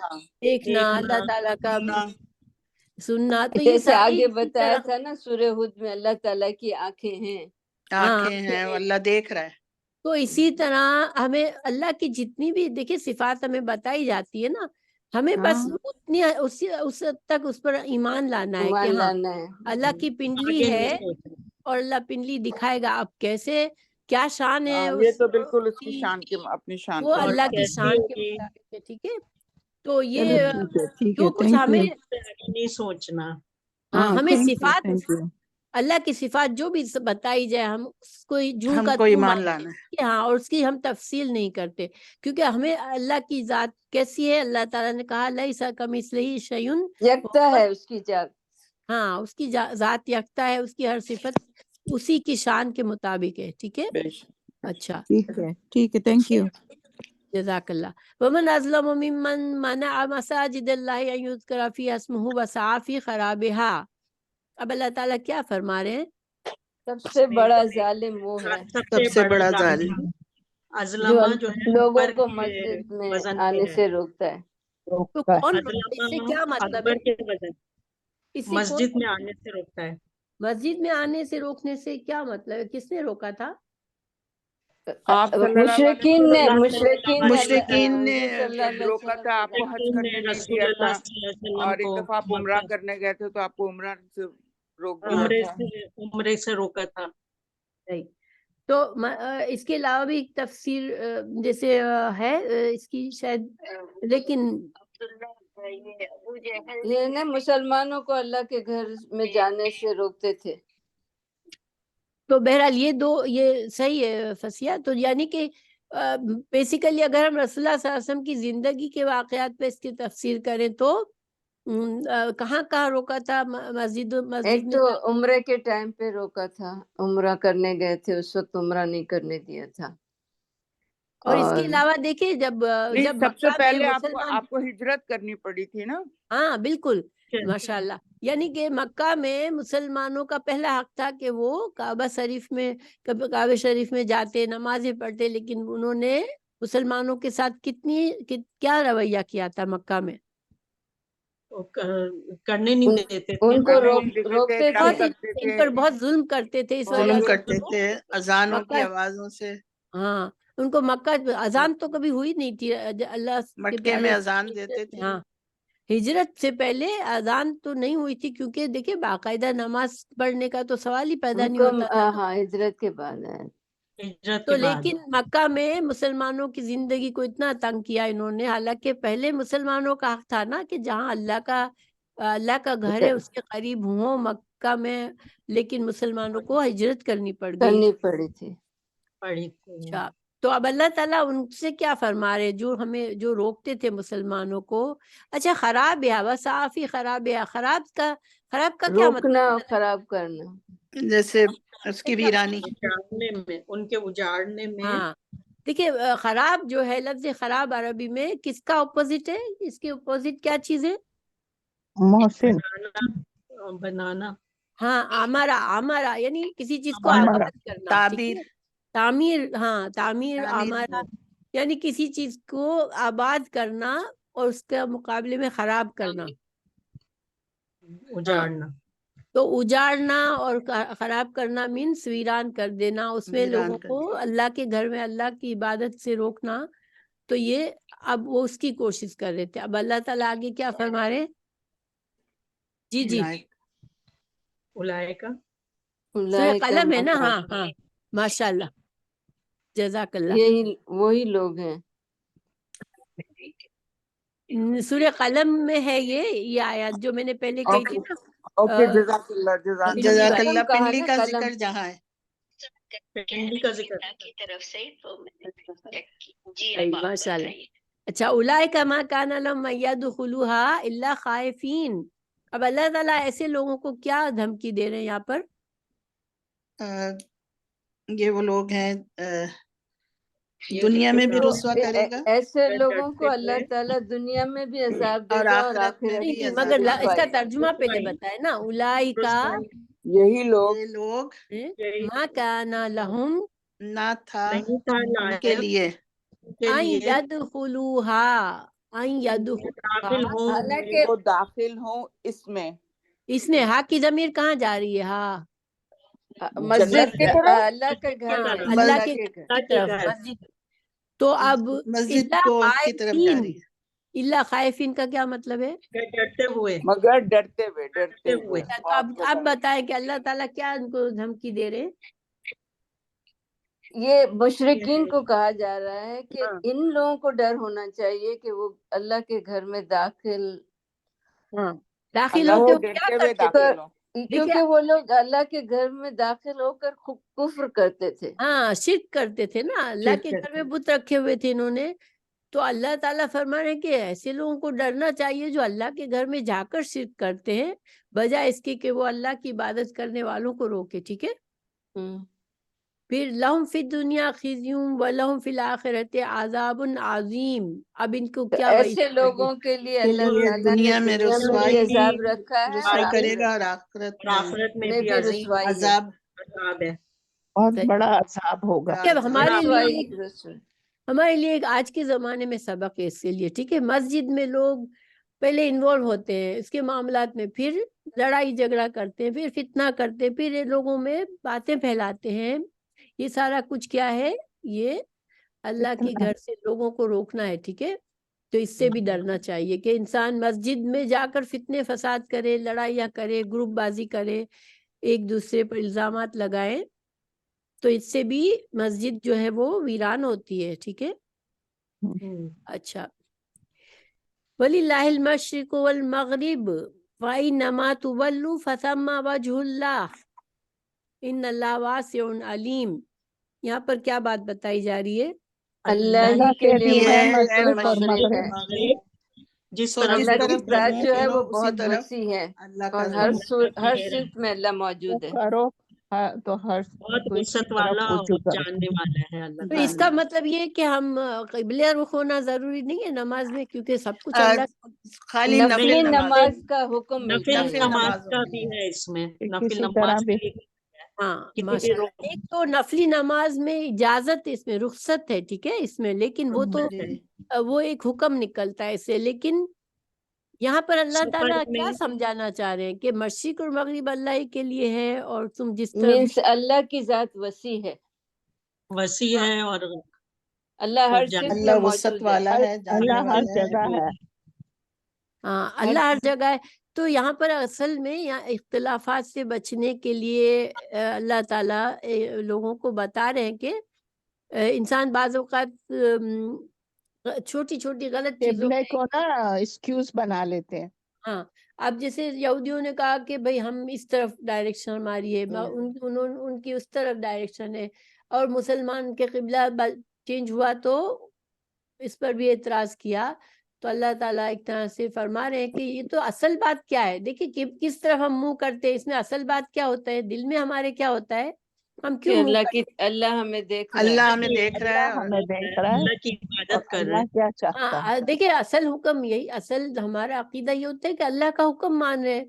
دیکھنا، اللہ تعالیٰ کا سننا، تو یہ جیسے ساری آگے اسی بتایا طرح. تھا نا سورہ ہود میں اللہ تعالیٰ کی آنکھیں ہیں. آنکھیں ہیں، اللہ دیکھ رہا ہے. تو اسی طرح ہمیں اللہ کی جتنی بھی دیکھیں صفات ہمیں بتائی جاتی ہے نا، ہمیں بس اتنی اس حد تک اس پر ایمان لانا ہے کہ ایمان ہاں لانا ہے. اللہ کی پنڈلی آگے ہے نہیں سوچنا. اور اللہ پنڈلی دکھائے گا. اب کیسے کیا شان ہے یہ تو اس بالکل اس کی کی، شان کے اپنی شان وہ کے اور اللہ کی مطابق. کیسی شان کے ہوگی، مطابق ہے، ٹھیک ہے. تو چلو یہ ٹھیک ہے جو کچھ تھینک ہمیں یو. آگے نہیں سوچنا. ہاں ہمیں تھینک یو صفات تھینک یو. اللہ کی صفات جو بھی بتائی جائے ہم اس کو جوں ہم کا کو توں ایمان مانتے لانا ہے. ہیں. ہاں، اور اس کی ہم تفصیل نہیں کرتے کیونکہ ہمیں اللہ کی ذات کیسی ہے. اللہ تعالیٰ نے کہا لیس کمثلہ شیء، یکتا ہے اس کی ذات. ہاں اس کی ذات یکتا ہے، اس کی ہر صفت اسی کی شان کے مطابق ہے، ٹھیک ہے. بے شک. اچھا ٹھیک ہے تھینک یو. جزاک اللہ. ومن اظلم ممن منع مساجد اللہ ان یذکر فیہا اسمہ وسعی فی خرابها. اب اللہ تعالیٰ کیا فرما رہے ہیں؟ سب سے بڑا ظالم وہ ہے سب سے بڑا ظالم جو ازلمہ جو ہے لوگوں اکبر کو کے مسجد میں وزن پہ آنے ہے. سے روکتا ہے. تو کون روکتا ہے؟ اس سے کیا ازلمہ مطلب ہے؟ اکبر کے وزن، اس سے مسجد میں آنے سے روکتا ہے. مسجد میں آنے سے روکنے سے کیا مطلب ہے؟ کس نے روکا تھا؟ آپ صلی اللہ علیہ مشرکین نے وسلم مشرکین نے حضور صلی اللہ علیہ روکا وسلم تھا، کو آپ کو حج مشرکین نے کرنے نہیں رسول دیا اللہ تھا، صلی اللہ علیہ وسلم اور ایک کو دفعہ آپ عمرہ کرنے گئے تھے تو آپ کو عمرہ سے روک دیا تھا. عمرے سے روکا تھا. صحیح. تو اس کے علاوہ بھی ایک تفسیر جیسے ہے اس کی شاید، لیکن یہ نا مسلمانوں کو اللہ کے گھر میں جانے سے روکتے تھے. تو بہرحال یہ صحیح ہے فسیہ. تو یعنی کہ بیسیکلی اگر ہم رسول اللہ صلی اللہ علیہ وسلم کی زندگی کے واقعات پہ اس کی تفسیر کریں تو کہاں کہاں روکا تھا؟ مسجد ایک میں تو عمرے کے ٹائم پہ روکا تھا، عمرہ کرنے گئے تھے اس وقت عمرہ نہیں کرنے دیا تھا. اور اس کے علاوہ دیکھیں جب سب سے مکہ میں پہلے مسلمان، آپ کو ہجرت کرنی پڑی تھی نا. ہاں بالکل ماشاء اللہ. یعنی کہ مکہ میں مسلمانوں کا پہلا حق تھا کہ وہ کعبہ شریف میں جاتے، نمازیں پڑھتے، لیکن انہوں نے مسلمانوں کے ساتھ کیا رویہ کیا تھا مکہ میں؟ کرنے نہیں دیتے تھے. ان کو روکتے تھے، ان پر بہت ظلم کرتے تھے. اس وجہ ظلم سے کرتے تھے اذانوں کی مکہ، آوازوں سے. ہاں ان کو مکہ اذان تو کبھی ہوئی نہیں تھی. اللہ کے مٹکے پیارے میں اذان دیتے تھے. ہاں ہجرت سے پہلے اذان تو نہیں ہوئی تھی کیونکہ دیکھیں باقاعدہ نماز پڑھنے کا تو سوال ہی پیدا نہیں ہوتا تھا. ہاں ہجرت کے بعد ہے. تو لیکن مکہ میں مسلمانوں کی زندگی کو اتنا تنگ کیا انہوں نے، حالانکہ پہلے مسلمانوں کا حق تھا نا کہ جہاں اللہ کا گھر ہے اس کے قریب ہوں مکہ میں، لیکن مسلمانوں کو ہجرت کرنی پڑی تھی. اچھا، تو اب اللہ تعالیٰ ان سے کیا فرما رہے جو روکتے تھے مسلمانوں کو؟ اچھا، خراب ہے وصافی خراب ہے. خراب کا کیا مطلب؟ روکنا، خراب کرنا، جیسے اس کی ویرانی، ان کے اجاڑنے میں. ہاں دیکھیے خراب جو ہے، لفظ خراب عربی میں کس کا اپوزٹ ہے؟ اس کے اپوزٹ کیا چیز ہے؟ محسن، بنانا. ہاں آمارا یعنی کسی چیز کو آباد کرنا، تعبیر، تعمیر. ہاں تعمیر، آمارا یعنی کسی چیز کو آباد کرنا اور اس کے مقابلے میں خراب کرنا، اجاڑنا. تو اجاڑنا اور خراب کرنا مینس ویران کر دینا، اس میں لوگوں کو اللہ کے گھر میں اللہ کی عبادت سے روکنا. تو یہ اب وہ اس کی کوشش کر رہے تھے. اب اللہ تعالیٰ آگے کیا فرما رہے؟ جی اولئک سورہ قلم ہے نا. ہاں ماشاء اللہ، جزاک اللہ. یہی وہی لوگ ہیں. سورہ قلم میں ہے یہ آیات جو میں نے پہلے کہی تھی نا. اوکے، جزاک اللہ. جزاک اللہ. پنڈلی کا ذکر جہاں ہے، ماشاء اللہ. اچھا اولئک ما کان لهم ان يدخلوها الا خائفین. اب اللہ تعالیٰ ایسے لوگوں کو کیا دھمکی دے رہے ہیں یہاں پر؟ یہ وہ لوگ ہیں دنیا میں بھی رسوا کرے گا ایسے لوگوں کو اللہ تعالیٰ دنیا میں بھی عذاب دے اور گا اور آخرت میں آخرت بھی نہیں میں مگر بھی اس کا رسوائی. ترجمہ پہلے بتائے نا. اولئک یہی لوگ یہ لوگ ما کان لهم نہ تھا نہیں تھا ان کے لیے ان يدخلوها ان يدخلوها. داخل ہوں حالانکہ وہ داخل ہوں اس میں اس میں ہا کی ضمیر کہاں جا رہی ہے؟ ہاں مسجد جنت کی طرف اللہ کے گھر ہاں میں اللہ اللہ کے کے گھر گھر. کی طرف مسجد. تو اب مسجد اللہ کو کی طرف جا خائفین، رہی ہے. اللہ خائفین کا کیا مطلب ہے؟ ڈرتے ہوئے مگر ڈرتے ہوئے ڈرتے ہوئے. ہوئے تو اب بتائیں کہ اللہ تعالیٰ کیا ان کو دھمکی دے رہے ہیں؟ یہ مشرکین کو کہا جا رہا ہے کہ ہاں ان لوگوں کو ڈر ہونا چاہیے کہ وہ اللہ کے گھر میں داخل ہاں داخل اللہ ہو سے کے وہ کیا ڈرتے ہوئے کرتے تھے؟ داخل ہوں. کیونکہ وہ لوگ اللہ کے گھر میں داخل ہو کر کفر کرتے تھے. ہاں شرک کرتے تھے نا، اللہ شرک کے کرتے گھر میں بت رکھے ہوئے تھے انہوں نے. تو اللہ تعالیٰ فرما رہے ہیں کہ ایسے لوگوں کو ڈرنا چاہیے جو اللہ کے گھر میں جا کر شرک کرتے ہیں، بجائے اس کے کہ وہ اللہ کی عبادت کرنے والوں کو روکے. ٹھیک ہے. پھر لہم فی الدنیا خزی ولہم فی الآخرۃ عذاب عظیم. اب ان کو کیا وعید ایسے لوگوں کے لیے اللہ لیے تعالیٰ نے دنیا میں دنیا میں بھی رسوائی عذاب رکھا ہے رسوا اور کرے گا اور آخرت آخرت میں میں بھی بھی عظیم رسوائی ہے. عذاب عذاب ہے. بہت صحیح. بڑا عذاب ہوگا. کہ اب ہمارے رسوائی لیے رسوائی. ہمارے لیے ایک آج کے زمانے میں سبق ہے اس کے لیے. ٹھیک ہے. مسجد میں لوگ پہلے انوالو ہوتے ہیں اس کے معاملات میں، پھر لڑائی جھگڑا کرتے ہیں، پھر فتنہ کرتے ہیں، پھر لوگوں میں باتیں پھیلاتے ہیں. یہ سارا کچھ کیا ہے؟ یہ اللہ کے اتنا گھر سے لوگوں کو روکنا ہے. ٹھیک ہے. تو اس سے بھی ڈرنا چاہیے کہ انسان مسجد میں جا کر فتنے فساد کرے، لڑائیاں کرے، گروپ بازی کرے، ایک دوسرے پر الزامات لگائیں، تو اس سے بھی مسجد جو ہے وہ ویران ہوتی ہے. ٹھیک ہے. اچھا وَلِلَّهِ الْمَشْرِقُ وَالْمَغْرِبُ وَأَيْنَمَا تُوَلُّوا فَثَمَّ وَجْهُ اللَّهِ إِنَّ اللَّهَ وَاسِعٌ عَلِيمٌ. یہاں پر کیا بات بتائی جا رہی ہے؟ اللہ ہی اللہ کے کے لیے بھی ہے مشرق اور مشرق اور مغرب ہے. مغرب. جس تو طرف جس اللہ کی طرف ذات جو ہے چلو وہ اسی بہت طرف وسیع ہے اللہ اور کا ہر صرف میں اللہ موجود ہے. کرو تو ہر بہت کوئی وسعت طرف والا اور رجوع کرو. جاننے والا ہے اللہ تو اس تعالیٰ. کا مطلب یہ کہ ہم قبلہ رخ ہونا ضروری نہیں ہے نماز میں، کیونکہ سب کچھ اللہ خالی نفلی نفل نماز کا حکم نفل ملتا ہے. نماز نمازوں کا کے بھی لیے ہے اس میں، کہ نفل کسی طرح نماز بھی کے لیے ہاں کسی ماشاء بھی اللہ. ایک تو نفلی نماز میں اجازت، اس میں رخصت ہے. ٹھیک ہے. اس میں لیکن وہ تو جی وہ ایک حکم نکلتا ہے اس سے. لیکن یہاں پر اللہ سفر تعالیٰ میں کیا سمجھانا چاہ رہے ہیں کہ مشرق اور مغرب اللہ ہی کے لیے ہے، اور تم جس طرف مینس اللہ کی ذات وسیع ہے. وسیع ہے اور اللہ ہر جاننے صرف میں اللہ وسعت موجود ہے. والا ہے، جاننے اللہ ہر والا ہے. جگہ ہے. ہاں اللہ ہر جگہ ہے. تو یہاں پر اصل میں یہاں اختلافات سے بچنے کے لیے اللہ تعالیٰ لوگوں کو بتا رہے ہیں کہ انسان بعض اوقات چھوٹی چھوٹی غلط چیزوں قبلے میں کو نا ایکسکیوز بنا لیتے ہیں. ہاں اب جیسے یہودیوں نے کہا کہ بھئی ہم اس طرف ڈائریکشن ہماری ہے، ان کی اس طرف ڈائریکشن ہے، اور مسلمان کے قبلہ چینج ہوا تو اس پر بھی اعتراض کیا. تو اللہ تعالیٰ ایک طرح سے فرما رہے ہیں کہ یہ تو اصل بات کیا ہے. دیکھیں کہ کس طرف ہم منہ کرتے ہیں، اس میں اصل بات کیا ہوتا ہے، دل میں ہمارے کیا ہوتا ہے، ہم کہ کیوں منہ کرتے اللہ ہمیں دیکھ رہا ہے. اللہ ہمیں دیکھ رہا ہے اللہ اور ہمیں دیکھ رہا ہے اللہ کی اور عبادت کر رہے اللہ کیا چاہتا ہے. ہاں دیکھیں اصل حکم یہی، اصل ہمارا عقیدہ یہ ہوتا ہے کہ اللہ کا حکم مان رہے ہیں.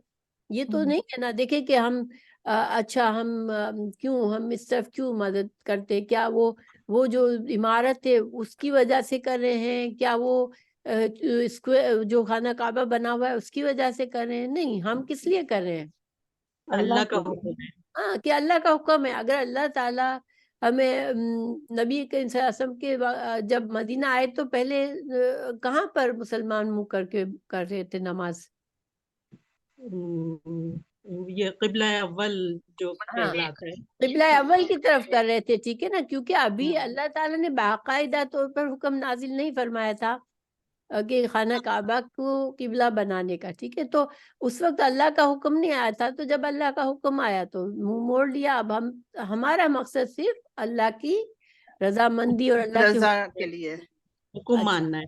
یہ تو نہیں ہے نا. دیکھیں کہ ہم اچھا ہم کیوں ہم اس طرف کیوں مدد کرتے، کیا وہ جو عمارت ہے اس کی وجہ سے کر رہے ہیں، کیا وہ جو خانہ کعبہ بنا ہوا ہے اس کی وجہ سے کر رہے ہیں؟ نہیں، ہم کس لیے کر رہے ہیں؟ اللہ کا کے لیے. حکم ہے. ہاں کہ اللہ کا حکم ہے. اگر اللہ تعالیٰ ہمیں نبی کے صلی اللہ علیہ وسلم کے جب مدینہ آئے تو پہلے کہاں پر مسلمان منہ کر کے کر رہے تھے نماز؟ یہ قبلہ اول جو ہاں کہلاتا ہے. قبلہ اول کی طرف کر رہے تھے. ٹھیک ہے نا. کیونکہ ابھی اللہ تعالیٰ نے باقاعدہ طور پر حکم نازل نہیں فرمایا تھا کہ خانہ کعبہ کو قبلہ بنانے کا. ٹھیک ہے. تو اس وقت اللہ کا حکم نہیں آیا تھا. تو جب اللہ کا حکم آیا تو منہ موڑ لیا. اب ہمارا مقصد صرف اللہ کی رضامندی اور اللہ کے رضا حکم کے لیے. حکم اچھا ماننا ہے.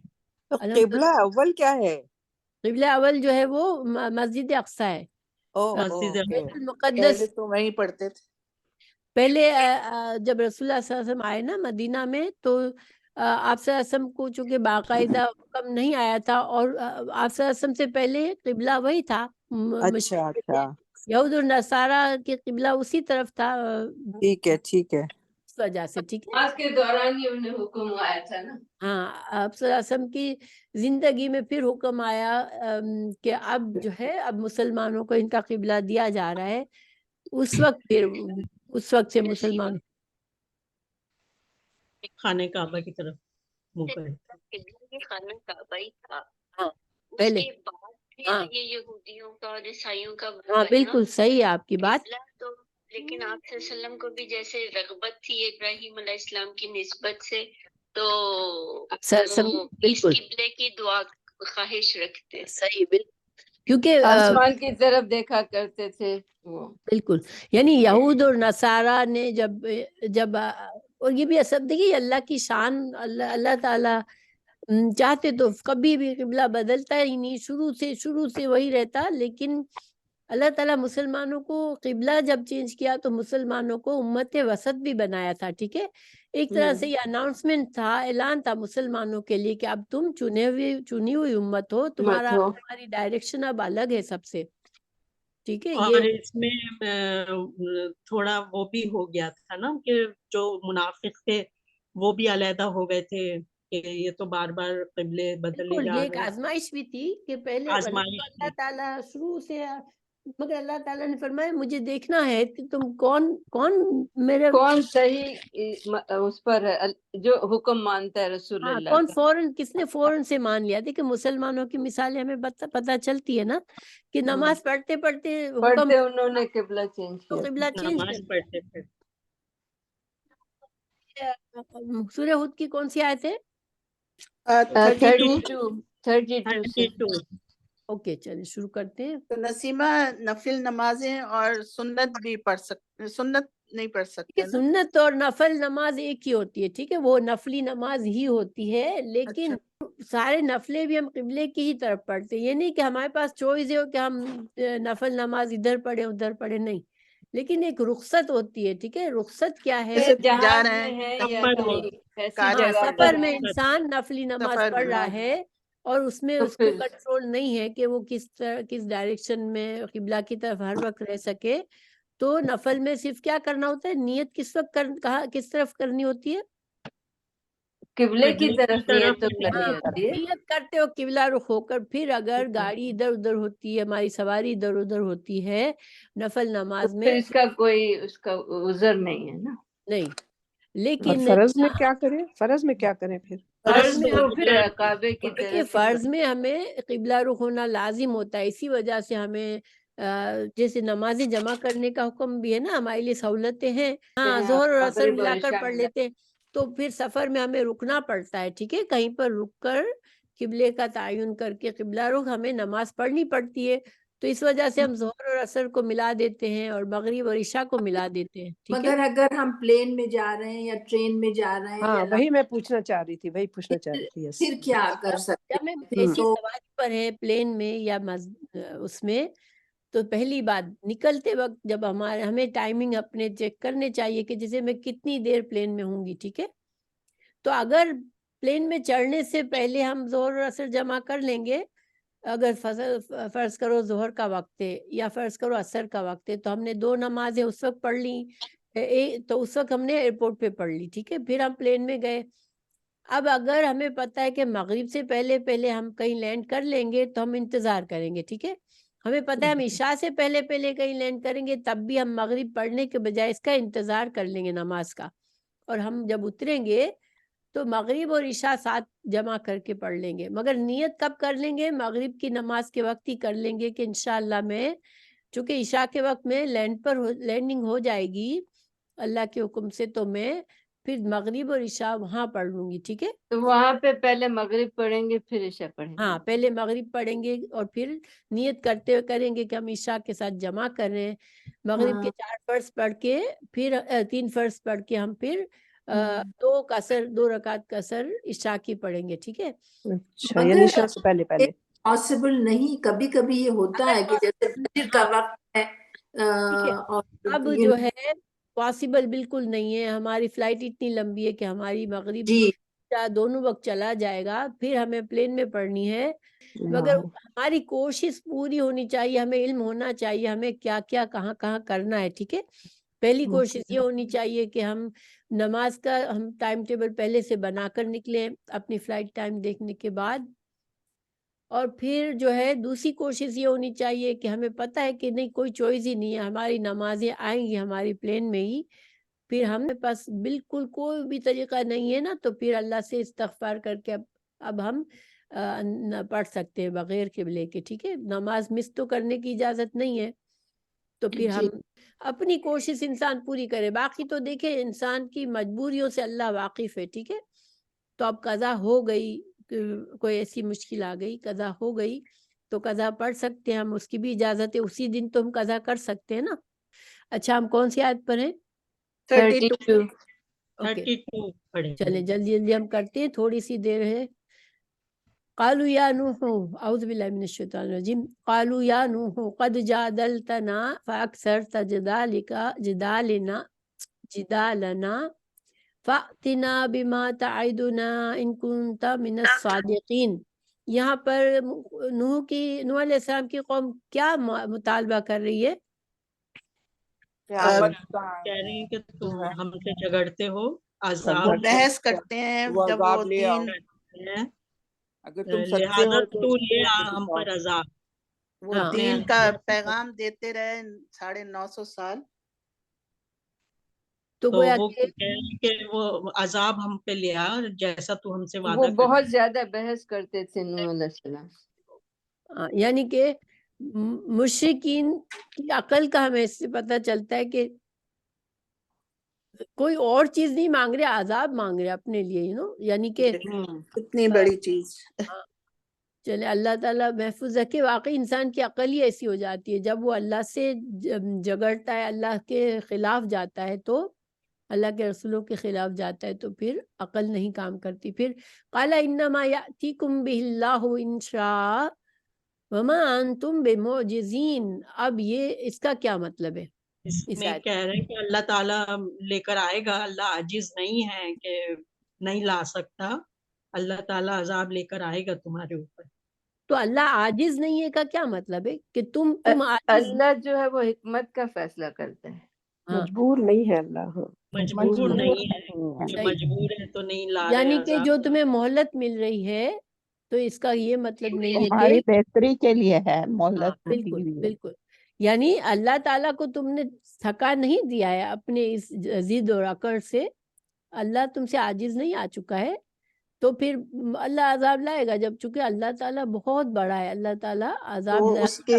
تو الحمدللہ قبلہ اول کیا ہے؟ قبلہ اول جو ہے وہ مسجد اقصی ہے، مسجد بیت اقصی۔ المقدس۔ پہلے تو وہیں پڑھتے تھے۔ پہلے جب رسول اللہ صلی اللہ علیہ وسلم آئے نا مدینہ میں، تو آپ صلی اللہ علیہ وسلم کو چونکہ باقاعدہ حکم نہیں آیا تھا، اور آپ صلی اللہ علیہ وسلم سے پہلے قبلہ وہی تھا، اچھا اچھا، یہود اور نصارہ کے قبلہ اسی طرف تھا، ٹھیک ہے ٹھیک ہے۔ اس وجہ سے، ٹھیک ہے۔ آج کے دوران ہی انہیں حکم آیا تھا نا۔ ہاں، آپ صلی اللہ علیہ وسلم کی زندگی میں پھر حکم آیا کہ اب جو ہے اب مسلمانوں کو ان کا قبلہ دیا جا رہا ہے، اس وقت پھر اس وقت سے مسلمان خانہ کعبہ کی طرف منہ کرے۔ قبلہ بھی خانہ کعبہ ہی تھا، ہاں اس پہلے، کے بعد پھر ہاں یہ یہودیوں کا اور عیسائیوں کا ہاں بنا بالکل صحیح ہے آپ کی بات۔ قبلہ تو، لیکن آپ صلی اللہ علیہ وسلم کو بھی جیسے رغبت تھی ابراہیم علیہ السلام کی نسبت سے، تو صلی اللہ علیہ وسلم، وہ اس بالکل قبلے کی دعا خواہش رکھتے۔ صحیح، بالکل، کیونکہ آسمان کی طرف دیکھا کرتے تھے وہ۔ بالکل، یعنی یہود اور نصارہ نے جب اور یہ بھی سب دیکھیے اللہ کی شان، اللہ تعالیٰ چاہتے تو کبھی بھی قبلہ بدلتا ہی نہیں، شروع سے وہی رہتا، لیکن اللہ تعالیٰ مسلمانوں کو قبلہ جب چینج کیا تو مسلمانوں کو امت وسط بھی بنایا تھا، ٹھیک ہے۔ ایک طرح سے یہ اناؤنسمنٹ تھا، اعلان تھا مسلمانوں کے لیے کہ اب تم چنی ہوئی امت ہو، تمہاری ڈائریکشن اب الگ ہے سب سے، ٹھیک ہے۔ اور یہ اس میں تھوڑا وہ بھی ہو گیا تھا نا کہ جو منافق تھے وہ بھی علیحدہ ہو گئے تھے کہ یہ تو بار بار قبلے بدلے بالکل، جا یہ ایک رہے ہیں، آزمائش بھی تھی کہ پہلے آزمائش اللہ تھی۔ تعالیٰ شروع سے، مگر اللہ تعالیٰ نے فرمایا مجھے دیکھنا ہے کہ تم کون میرے، کون صحیح اس پر ہے جو حکم مانتا ہے رسول ہاں اللہ کا۔ کس نے فوراً سے مان لیا؟ دیکھیں مسلمانوں کی مثالیں ہمیں پتہ چلتی ہے نا کہ نماز پڑھتے پڑھتے حکم انہوں نے قبلہ چینج تو کیا۔ قبلہ چینج نماز کر پڑھتے تھے۔ دیا۔ سورہ ہود کی کون سی آیت ہے؟ 32 32۔ اوکے چلیے شروع کرتے ہیں۔ تو نسیمہ نفل نمازیں اور سنت بھی پڑھ سکتے، سنت نہیں پڑھ سکتے نا؟ سنت اور نفل نماز ایک ہی ہوتی ہے، ٹھیک ہے، وہ نفلی نماز ہی ہوتی ہے، لیکن سارے نفلیں بھی ہم قبلے کی ہی طرف پڑھتے ہیں، یہ نہیں کہ ہمارے پاس چوائس ہے کہ ہم نفل نماز ادھر پڑھیں ادھر پڑھیں، نہیں، لیکن ایک رخصت ہوتی ہے، ٹھیک ہے۔ رخصت کیا ہے؟ جیسے جا جہاز رہے میں ہیں ہے یا سفر میں، کہیں ایسی کاج ہاں، جگہ سفر پر میں ہے انسان نفلی نماز سفر پڑھ میں رہا ہے اور اس میں تو اس کو پھر کنٹرول نہیں ہے کہ وہ کس ڈائریکشن میں قبلہ کی طرف ہر وقت رہ سکے، تو نفل میں صرف کیا کرنا ہوتا ہے؟ نیت کس وقت کس طرف کرنی ہوتی ہے؟ قبلے کی طرف نیت تو کرنی کرنی ہاں، ہوتی ہے۔ نیت کرتے ہو قبلہ رخ ہو کر، پھر اگر گاڑی ادھر ادھر ہوتی ہے، ہماری سواری ادھر ادھر ہوتی ہے نفل تو نماز میں، پھر اس کا عذر نہیں ہے نا۔ نہیں، اور لیکن فرض میں کیا کریں؟ فرض میں کیا کریں پھر؟ فرض میں وہ قبلہ پھر کعبے کی دیکھیے طرف فرض میں ہمیں قبلہ رخ ہونا لازم ہوتا ہے، اسی وجہ سے ہمیں جیسے نمازیں جمع کرنے کا حکم بھی ہے نا، ہمارے لیے سہولتیں ہیں، ہاں ظہر اور عصر مغرب اور ملا کر عشاء پڑھ ملا۔ لیتے ہیں، تو پھر سفر میں ہمیں رکنا پڑتا ہے، ٹھیک ہے، کہیں پر رک کر قبلے کا تعین کر کے قبلہ رخ ہمیں نماز پڑھنی پڑتی ہے، تو اس وجہ سے ہم ظہر اور عصر کو ملا دیتے ہیں اور مغرب اور عشاء کو ملا دیتے ہیں، ٹھیک ہے۔ مگر اگر ہم پلین میں جا رہے ہیں یا ٹرین میں جا رہے ہیں ہاں یا وہی میں پوچھنا چاہ رہی تھی، یس۔ پھر کیا کر سکتے جب میں ہیں؟ ایسی تو سواری پر ہے پلین میں یا اس میں، تو پہلی بات نکلتے وقت جب ہمیں ٹائمنگ اپنے چیک کرنے چاہیے کہ جیسے میں کتنی دیر پلین میں ہوں گی، ٹھیک ہے، تو اگر پلین میں چڑھنے سے پہلے ہم ظہر اور عصر جمع کر لیں گے، اگر فرض کرو ظہر کا وقت ہے یا فرض کرو عصر کا وقت ہے، تو ہم نے 2 نمازیں اس وقت پڑھ لی، تو اس وقت ہم نے ایئرپورٹ پہ پڑھ لی، ٹھیک ہے، پھر ہم پلین میں گئے، اب اگر ہمیں پتہ ہے کہ مغرب سے پہلے ہم کہیں لینڈ کر لیں گے تو ہم انتظار کریں گے، ٹھیک ہے، ہمیں پتہ ہے ہم عشاء سے پہلے کہیں لینڈ کریں گے تب بھی ہم مغرب پڑھنے کے بجائے اس کا انتظار کر لیں گے نماز کا، اور ہم جب اتریں گے تو مغرب اور عشاء ساتھ جمع کر کے پڑھ لیں گے، مگر نیت کب کر لیں گے؟ مغرب کی نماز کے وقت ہی کر لیں گے کہ انشاءاللہ میں، چونکہ عشاء کے وقت میں لینڈنگ ہو جائے گی اللہ کے حکم سے، تو میں پھر مغرب اور عشاء وہاں پڑھ لوں گی، ٹھیک ہے، تو وہاں پہ پہلے مغرب پڑھیں گے پھر عشاء پڑھیں گے۔ ہاں پہلے مغرب پڑھیں گے اور پھر نیت کرتے ہوئے کریں گے کہ ہم عشاء کے ساتھ جمع کر رہے ہیں، مغرب کے 4 فرض پڑھ کے پھر 3 فرض پڑھ کے ہم پھر دو رکعت قصر عشاء کی پڑھیں گے، ٹھیک ہے؟ اچھا یعنی عشاء سے پہلے پہلے پاسبل نہیں، کبھی کبھی یہ ہوتا ہے کہ جیسے فجر کا وقت ہے ٹھیک ہے، اور اب یہ جو ہے پاسبل بالکل نہیں ہے، ہماری فلائٹ اتنی لمبی ہے کہ ہماری مغرب جی دونوں وقت چلا جائے گا، پھر ہمیں پلین میں پڑھنی ہے، مگر ہماری کوشش پوری ہونی چاہیے، ہمیں علم ہونا چاہیے ہمیں کیا کیا کہاں کہاں کرنا ہے، ٹھیک ہے؟ پہلی کوشش یہ ہونی چاہیے کہ ہم نماز کا ہم ٹائم ٹیبل پہلے سے بنا کر نکلیں اپنی فلائٹ ٹائم دیکھنے کے بعد، اور پھر جو ہے دوسری کوشش یہ ہونی چاہیے کہ ہمیں پتہ ہے کہ نہیں کوئی چوائس ہی نہیں ہے، ہماری نمازیں آئیں گی ہماری پلین میں ہی، پھر ہمیں پاس بالکل کوئی بھی طریقہ نہیں ہے نا، تو پھر اللہ سے استغفار کر کے اب ہم پڑھ سکتے ہیں بغیر قبلے کے، ٹھیک ہے؟ نماز مس تو کرنے کی اجازت نہیں ہے، تو پھر ہم اپنی کوشش انسان پوری کرے، باقی تو دیکھیں انسان کی مجبوریوں سے اللہ واقف ہے، ٹھیک ہے؟ تو اب قضا ہو گئی، کوئی ایسی مشکل آ گئی، قضا ہو گئی تو قضا پڑھ سکتے ہیں ہم، اس کی بھی اجازت ہے، اسی دن تو ہم قضا کر سکتے ہیں نا۔ اچھا ہم کون سی آیت پر ہیں؟ 32 اوکے 32 پڑھیں چلیں گے۔ جلدی جلدی ہم کرتے ہیں، تھوڑی سی دیر ہے۔ قالوا یا نوح، اعوذ باللہ من الشیطان الرجیم، قالوا یا نوح قد جادلتنا فاکثرت جدالنا فأتنا بما تعدنا ان كنت من الصادقین۔ یہاں پر نوح علیہ السلام کی قوم کیا مطالبہ کر رہی ہے؟ قیامت کا کہہ رہے ہیں کہ جو تم ہے ہم سے جھگڑتے ہو، وہ عذاب بحث کرتے ہیں وہ جب وہ عذاب لے آؤ، دین ہے، اگر تم سچے لہذا ہو تو لے وہ آ تو ہم دکھاؤ۔ پر عذاب۔ وہ ہاں دین کا میں پیغام دیتے رہے 950 سال، تو تو گویا وہ کہ کہہ رہے ہیں کہ وہ عذاب ہم پہ لے آ جیسا تو ہم سے وہ وعدہ بہت کرتا زیادہ بحث کرتے تھے نوح علیہ السلام۔ یعنی کہ مشرکین کی عقل کا ہمیں اس سے پتہ چلتا ہے کہ کوئی اور چیز نہیں مانگ رہے، عذاب مانگ رہے اپنے لیے، یعنی کہ اتنی بڑی چیز۔ چلے اللہ تعالیٰ محفوظ رکھے۔ واقعی انسان کی عقل ہی ایسی ہو جاتی ہے، جب وہ اللہ سے جگڑتا ہے، اللہ کے خلاف جاتا ہے، تو اللہ کے رسولوں کے خلاف جاتا ہے، تو پھر عقل نہیں کام کرتی۔ پھر قال انما یأتیکم بہ اللہ ان شاء وما انتم بمعجزین۔ اب یہ اس کا کیا مطلب ہے؟ اس میں آیت کہہ رہے ہیں کہ اللہ تعالیٰ لے کر آئے گا، اللہ عاجز نہیں ہے کہ نہیں لا سکتا، اللہ تعالیٰ عذاب لے کر آئے گا تمہارے اوپر۔ تو اللہ عاجز نہیں ہے کا کیا مطلب ہے کہ تم عاجز؟ اللہ جو ہے وہ حکمت کا فیصلہ کرتا ہے، ہاں مجبور نہیں ہے اللہ، ہاں مجبور مجبور نہیں ہے کہ صحیح، مجبور ہے تو نہیں لا رہے یعنی کہ عذاب۔ جو تمہیں مہلت مل رہی ہے تو اس کا یہ مطلب نہیں ہے تمہاری کہ بہتری کے لیے ہے، ہاں مہلت دی بالکل ہوئی ہے۔ بالکل، یعنی اللہ تعالیٰ کو تم نے تھکا نہیں دیا ہے اپنے اس ضد اور اکڑ سے، اللہ تم سے عاجز نہیں آ چکا ہے، تو پھر اللہ عذاب لائے گا، جب چونکہ اللہ تعالیٰ بہت بڑا ہے، اللہ تعالیٰ عذاب وہ لائے اس کی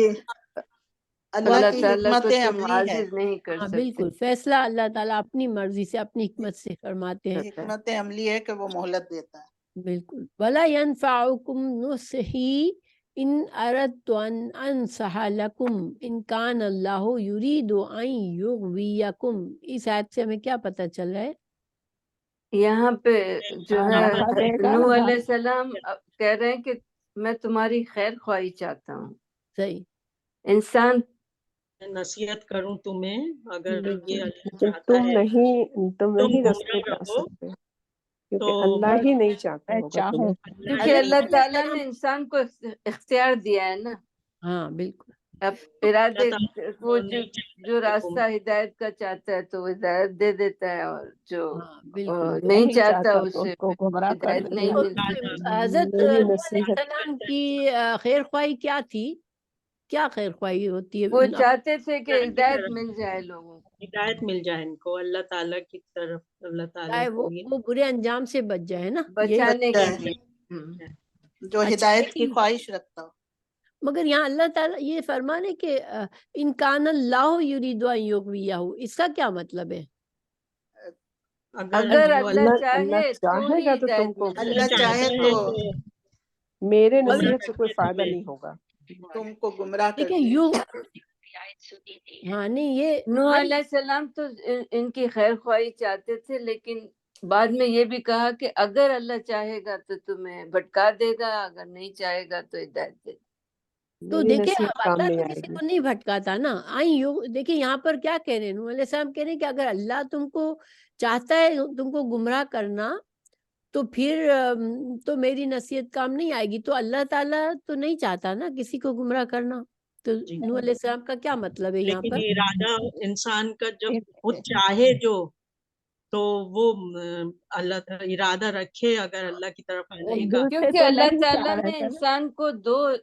اللہ اللہ کی تعالیٰ کو حکمت تم عملی ہے، عاجز نہیں کر ہاں سکتے۔ بالکل، فیصلہ اللہ تعالیٰ اپنی مرضی سے اپنی حکمت سے فرماتے ہیں۔ حکمت عملی ہے کہ وہ مہلت دیتا ہے۔ بالکل، وَلَا يَنفَعُكُمْ نُصْحِي إِنْ أَرَدْتُ أَنْ أَنْصَحَ لَكُمْ إِنْ كَانَ اللَّهُ يُرِيدُ أَنْ يُغْوِيَكُمْ۔ اس آیت سے ہمیں کیا پتہ چل رہا ہے؟ یہاں پہ جو ہے نفع دے گا نوح نا۔ علیہ السلام کہہ رہے ہیں کہ میں تمہاری خیر خواہی چاہتا ہوں، صحیح، انسان نصیحت کروں تمہیں، اگر یہ بالکل، اللہ لیکن چاہتا ہے تم تم نہیں رستے گمراہ پہ آ رہو، سکتے، تو کیونکہ اللہ ہی نہیں چاہتا میں ہوگا چاہوں تمہیں۔ اللہ کیونکہ ہی اللہ علیہ تعالیٰ السلام، نے انسان کو اختیار دیا ہے نا، ہاں بالکل، اب اللہ ارادے تعالیٰ وہ کو نہیں چاہتا جو کہ راستہ گمراہ۔ ہدایت کا چاہتا ہے تو وہ ہدایت دے دیتا ہے، اور جو ہاں بالکل۔ نہیں چاہتا تو اسے اس کو گمراہ کر ہدایت دیتا نہیں تو ملتی۔ حضرت میری نوح علیہ نصیحت السلام کی خیر خواہی کیا تھی؟ کیا خیر خواہی ہوتی ہے؟ وہ چاہتے تھے کہ اللہ کی ہدایت طرف مل جائے لوگوں کو، ہدایت مل جائے ان کو، اللہ تعالیٰ کی طرف، اللہ تعالیٰ چاہے کو یہ وہ برے انجام سے بچ جائے نا، یہی بچانے بچہ کے ہے لیے۔ جو اچھا، ہدایت کی لیکن خواہش رکھتا ہو۔ مگر یہاں اللہ تعالیٰ یہ فرمانے کہ ان کان اللہ یرید ان یغویہ، اس کا کیا مطلب ہے؟ اگر وہ اللہ اللہ چاہے تو چاہے ہی گا تو تم ہدایت کو مل جائے۔ اللہ چاہتا چاہے ہے تو تو میرے گمراہ نصیحت سے کوئی کرتے فائدہ تمہیں۔ نہیں ہوگا۔ تم کو گمراہ دیکھیں کرتے ہیں۔ ہاں نہیں، یہ نوح ہر علیہ السلام تو ان کی خیر خواہی چاہتے تھے، لیکن بعد میں یہ بھی کہا کہ اگر اللہ چاہے گا تو تمہیں بھٹکا دے گا، اگر نہیں چاہے گا تو ہدایت دے گا۔ تو میری دیکھیں نصیحت اب کام اللہ نہیں تو آئے کسی گی۔ کو نہیں بھٹکاتا نا۔ دیکھیں یہاں پر کیا کہہ رہے ہیں، نوح علیہ السلام کہہ رہے ہیں کہ اگر اللہ تم کو چاہتا ہے تم کو گمراہ کرنا تو پھر تو میری نصیحت کام نہیں آئے گی۔ تو اللہ تعالیٰ تو نہیں چاہتا نا کسی کو گمراہ کرنا، تو جی، نوح علیہ السلام کا کیا مطلب ہے یہاں لیکن پر؟ ارادہ انسان کا جب خود چاہے جو تو وہ اللہ تعالیٰ ارادہ رکھے اگر اللہ کی طرف آنے کا۔ دل سے کیونکہ تو اللہ نہیں تعالیٰ چاہ نے رہے تھے نا، انسان کو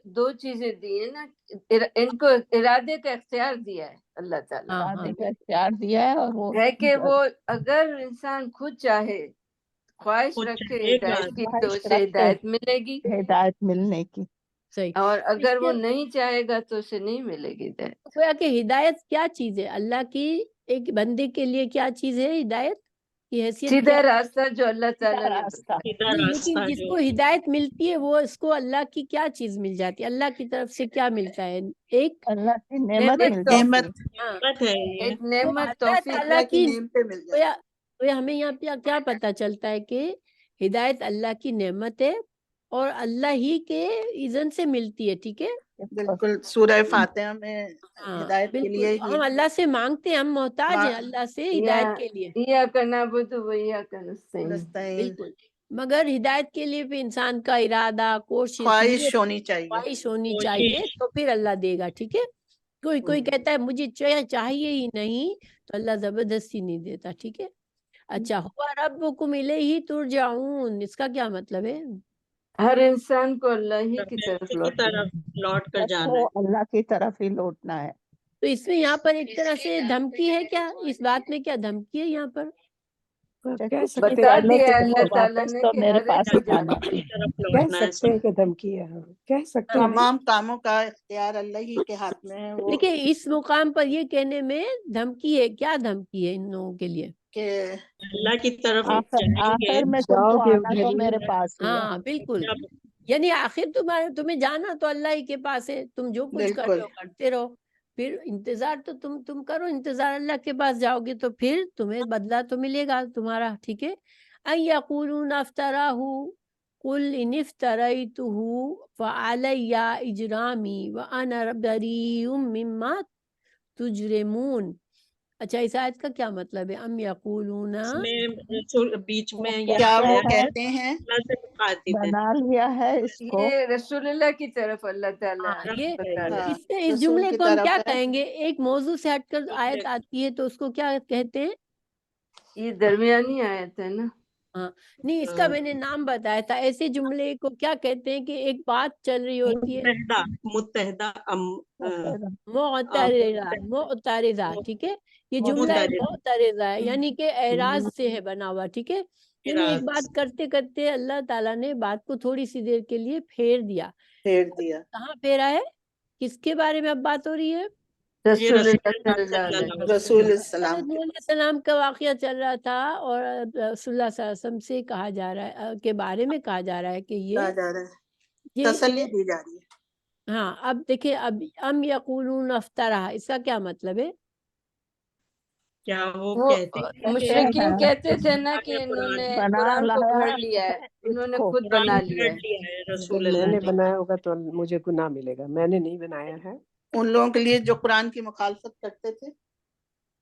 دو چیزیں دی ہیں نا، ان کو ارادے کا اختیار دیا ہے اللہ تعالیٰ، ہاں ارادے کا اختیار دیا ہے، اور وہ ہے کہ وہ اگر انسان خود چاہے، خواہش خود رکھے چاہے گا ہدایت کی تو خواہش اسے رکھے ہدایت ملے گی، ہدایت ملنے کی۔ صحیح۔ اور اس اگر وہ کے نہیں چاہے گا تو اسے نہیں ملے گی ہدایت۔ گویا کہ ہدایت کیا چیز ہے؟ اللہ کی ایک بندے کے لیے کیا چیز ہے ہدایت کی حیثیت کیا سیدھا ہے؟ راستہ جو اللہ سیدھا تعالیٰ نے راستہ، بتایا۔ سیدھا نہیں، راستہ لیکن جس جو کو ہدایت ملتی ہے وہ اس کو اللہ کی کیا چیز مل جاتی ہے؟ اللہ کی طرف سے کیا ملتا ہے؟ ایک اللہ کی نعمت نعمت۔ مل جاتی نعمت ہے۔ ہاں، نعمت ہے یہ۔ ایک تو نعمت، اللہ توفیق۔ تعالیٰ اللہ کی کی نعمتیں مل جاتی گویا ہمیں یہاں پہ کیا پتہ چلتا ہے کہ ہدایت اللہ کی نعمت ہے اور اللہ ہی کے اذن سے ملتی ہے، ٹھیک ہے؟ بالکل سورہ فاتحہ میں ہاں ہدایت کے بالکل، لیے ہی ہم اللہ سے مانگتے ہیں، ہم محتاج ہیں ما- اللہ سے ہدایت کے لیے، ایاک نعبد و ایاک نستعین۔ نستعین، بالکل۔ مگر ہدایت کے لیے بھی انسان کا ارادہ، کوشش، خواہش نیت، ہونی چاہیے۔ خواہش ہونی چاہیے، کوشش۔ تو پھر اللہ دے گا، ٹھیک ہے؟ کوئی کہتا ہے مجھے چاہیے ہی نہیں، تو اللہ زبردستی نہیں دیتا، ٹھیک ہے؟ اچھا، ہوا ربکم الیہ ترجعون، اس کا کیا مطلب ہے؟ ہر انسان کو اللہ ہی کی اسی طرف کی لوٹنا ہے۔ طرف لوٹ کر سب جانا کو ہے۔ اللہ کی طرف ہی لوٹنا ہے۔ تو اس میں یہاں پر ایک طرح سے دھمکی ہے کیا؟ اس بات میں کیا دھمکی ہے یہاں پر؟ کہہ کچھ سکتے بھی بتا کر لو دیا تو ہے مجھے اللہ تعالیٰ واپس نے تو کہ میرے ہر ایک پاس کو ہی جانا آنا ہے۔ کی طرف کہہ لوٹنا ہے سکتے ہیں کہ دھمکی ہے، ہاں کہہ سکتے ہیں۔ تمام کاموں کا اختیار اللہ ہی کے ہاتھ میں ہے، وہ دیکھیں اس مقام پر یہ کہنے میں دھمکی ہے، کیا دھمکی ہے ان لوگوں کے لیے؟ کہ اللہ کی طرف جائیں گے آخر میں تم جاؤ کو گے آنا تو ادھر ہی۔ میرے پاس ہی ہے۔ ہاں بالکل، جب یعنی آخر تمہیں جانا تو اللہ ہی کے پاس ہے، تم جو کچھ کر بالکل رہے ہو کرتے رہو، پھر انتظار تو تم کرو، انتظار اللہ کے پاس جاؤ گے تو پھر تمہیں بدلہ تو ملے گا تمہارا، ٹھیک ہے؟ ان یقولون افتراہ قل ان افتریتہ فعلی اجرامی وانا بریء مما تجرمون۔ اچھا، اس آیت کا کیا مطلب ہے؟ ام یقولون، اس میں بیچ میں یہ کیا وہ آیا ہے کہتے ہیں اللہ سے مخاطب ہے۔ بنا لیا ہے اس کو، یہ رسول اللہ کی طرف اللہ تعالیٰ ہاں، یہ بتا رہے ہاں ہیں۔ اس رسول جملے کی کو ہم کیا طرف ہے، کہیں گے؟ ایک موضوع سے ہٹ کر آیت آتی ہے تو اس کو کیا کہتے ہیں؟ یہ درمیانی آیت ہے نا۔ ہاں نہیں، اس کا میں نے نام بتایا تھا، ایسے جملے کو کیا کہتے ہیں کہ ایک بات چل رہی ہوتی ہے، متحدہ معترضہ، ٹھیک ہے؟ یہ جملہ معترضہ ہے، یعنی کہ اعراض سے ہے بنا ہوا، ٹھیک ہے؟ یعنی ایک بات کرتے کرتے اللہ تعالیٰ نے بات کو تھوڑی سی دیر کے لیے پھیر دیا۔ پھیر دیا۔ کہاں پھیرا ہے؟ کس کے بارے میں اب بات ہو رہی ہے؟ رسول اللہ صلی اللہ علیہ وسلم۔ رسول حضرت السلام نوح علیہ السلام کا واقعہ چل رہا تھا اور رسول اللہ صلی اللہ علیہ وسلم سے کہا جا رہا ہے کے بارے میں کہا جا رہا ہے کہ کہا یہ جا رہا ہے، تسلی دی جا رہی ہے۔ ہاں، اب دیکھیں، اب ام یقولون افترا، اس کا کیا مطلب ہے؟ کیا وہ وہ کہتے ہیں کہ مشرکین کہتے تھے نا کہ ہمیں انہوں نے بنا قرآن کو لایا گھڑ لیا ہے، انہوں نے کو، خود قرآن بنا گھڑ لیا ہے۔ لیا ہے اگر رسول میں اللہ نے نے۔ بنایا ہوگا تو مجھے گناہ ملے گا، میں نے نہیں بنایا ہے۔ ان لوگوں کے لیے جو قرآن کی مخالفت کرتے تھے،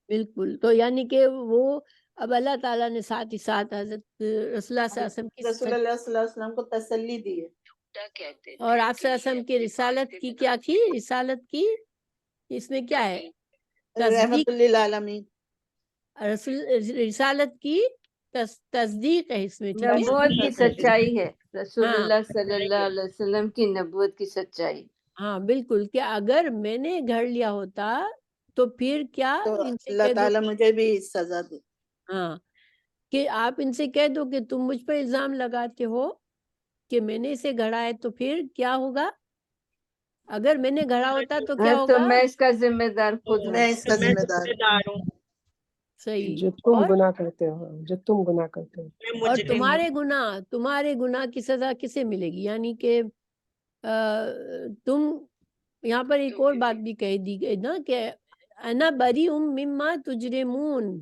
بالکل، تو یعنی کہ وہ اب اللہ تعالیٰ نے ساتھ ہی ساتھ حضرت رسول اللہ صلی اللہ علیہ وسلم کی رسول اللہ صلی اللہ علیہ وسلم کو تسلی دی ہے۔ اور آپ صلی اللہ علیہ وسلم کی رسالت کی کیا کی؟ رسالت کی اس میں کیا ہے؟ رحمت تصدیق، للعالمین، رسالت کی تصدیق ہے اس میں، ٹھیک ہے؟ نبوت کی سچائی ہے، رسول ہاں اللہ صلی اللہ علیہ وسلم کی نبوت کی سچائی۔ ہاں بالکل، کہ اگر میں نے گھڑ لیا ہوتا تو پھر کیا تو ان سے اللہ کہہ دو تعالیٰ مجھے بھی سزا دے۔ ہاں، کہ آپ ان سے کہہ دو کہ تم مجھ پر الزام لگاتے ہو کہ میں نے اسے گھڑا ہے، تو پھر کیا ہوگا؟ اگر میں نے گھڑا ہوتا تو کیا تو ہوگا؟ میں اس کا ذمہ دار خود ہوں۔ میں اس کا میں ذمہ دار ذمہ ہوں۔ دار ہوں، صحیح، جو تم اور گناہ کرتے ہو، جو تم گناہ کرتے ہو۔ میں اور مجرم ہوں۔ تمہارے گناہ کی سزا کسے ملے گی؟ یعنی کہ تم یہاں پر ایک اور بات بھی کہہ دی گئی نا کہ انا بری مما تجرمون،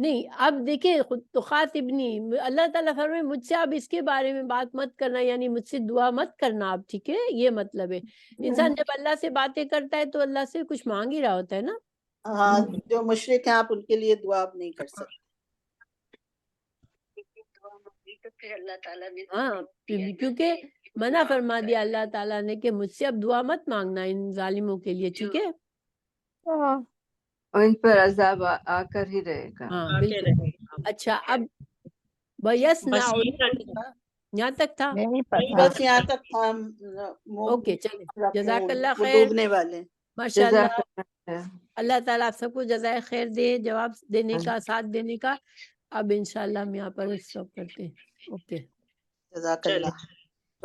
نہیں اب دیکھیں خود تو خاطبنی اللہ تعالیٰ فرمائے مجھ سے اب اس کے بارے میں بات مت کرنا، یعنی مجھ سے دعا مت کرنا آپ، ٹھیک ہے، یہ مطلب ہے۔ انسان جب اللہ سے باتیں کرتا ہے تو اللہ سے کچھ مانگ ہی رہا ہوتا ہے نا۔ ہاں جو مشرک ہیں آپ ان کے لیے دعا اب نہیں کر سکتے۔ دعا مانگی تو پھر اللہ تعالیٰ بھی ہاں کیونکہ منع فرما دیا اللہ تعالیٰ نے کہ مجھ سے اب دعا مت مانگنا ان ظالموں کے لیے، ٹھیک ہے۔ اور ان پر عذاب آ کر ہی رہے گا۔ ہاں آتے بالکل۔ رہے گا۔ اچھا اب بَيَسْنَعُ بس یہی تک یہاں تک تھا۔ یہی پر نہیں تھا۔ بس یہاں تک تھا، اوکے چلیں، جزاک اللہ وہ خیر، ڈوبنے والے۔ ماشاء اللہ۔ جزاک اللہ خیر۔ اللہ تعالیٰ آپ سب کو جزائے خیر دے، جواب دینے کا، ساتھ دینے کا۔ اب انشاءاللہ ہم یہاں پر اسٹاپ کرتے ہیں۔ اوکے جزاک چلیں۔ اللہ۔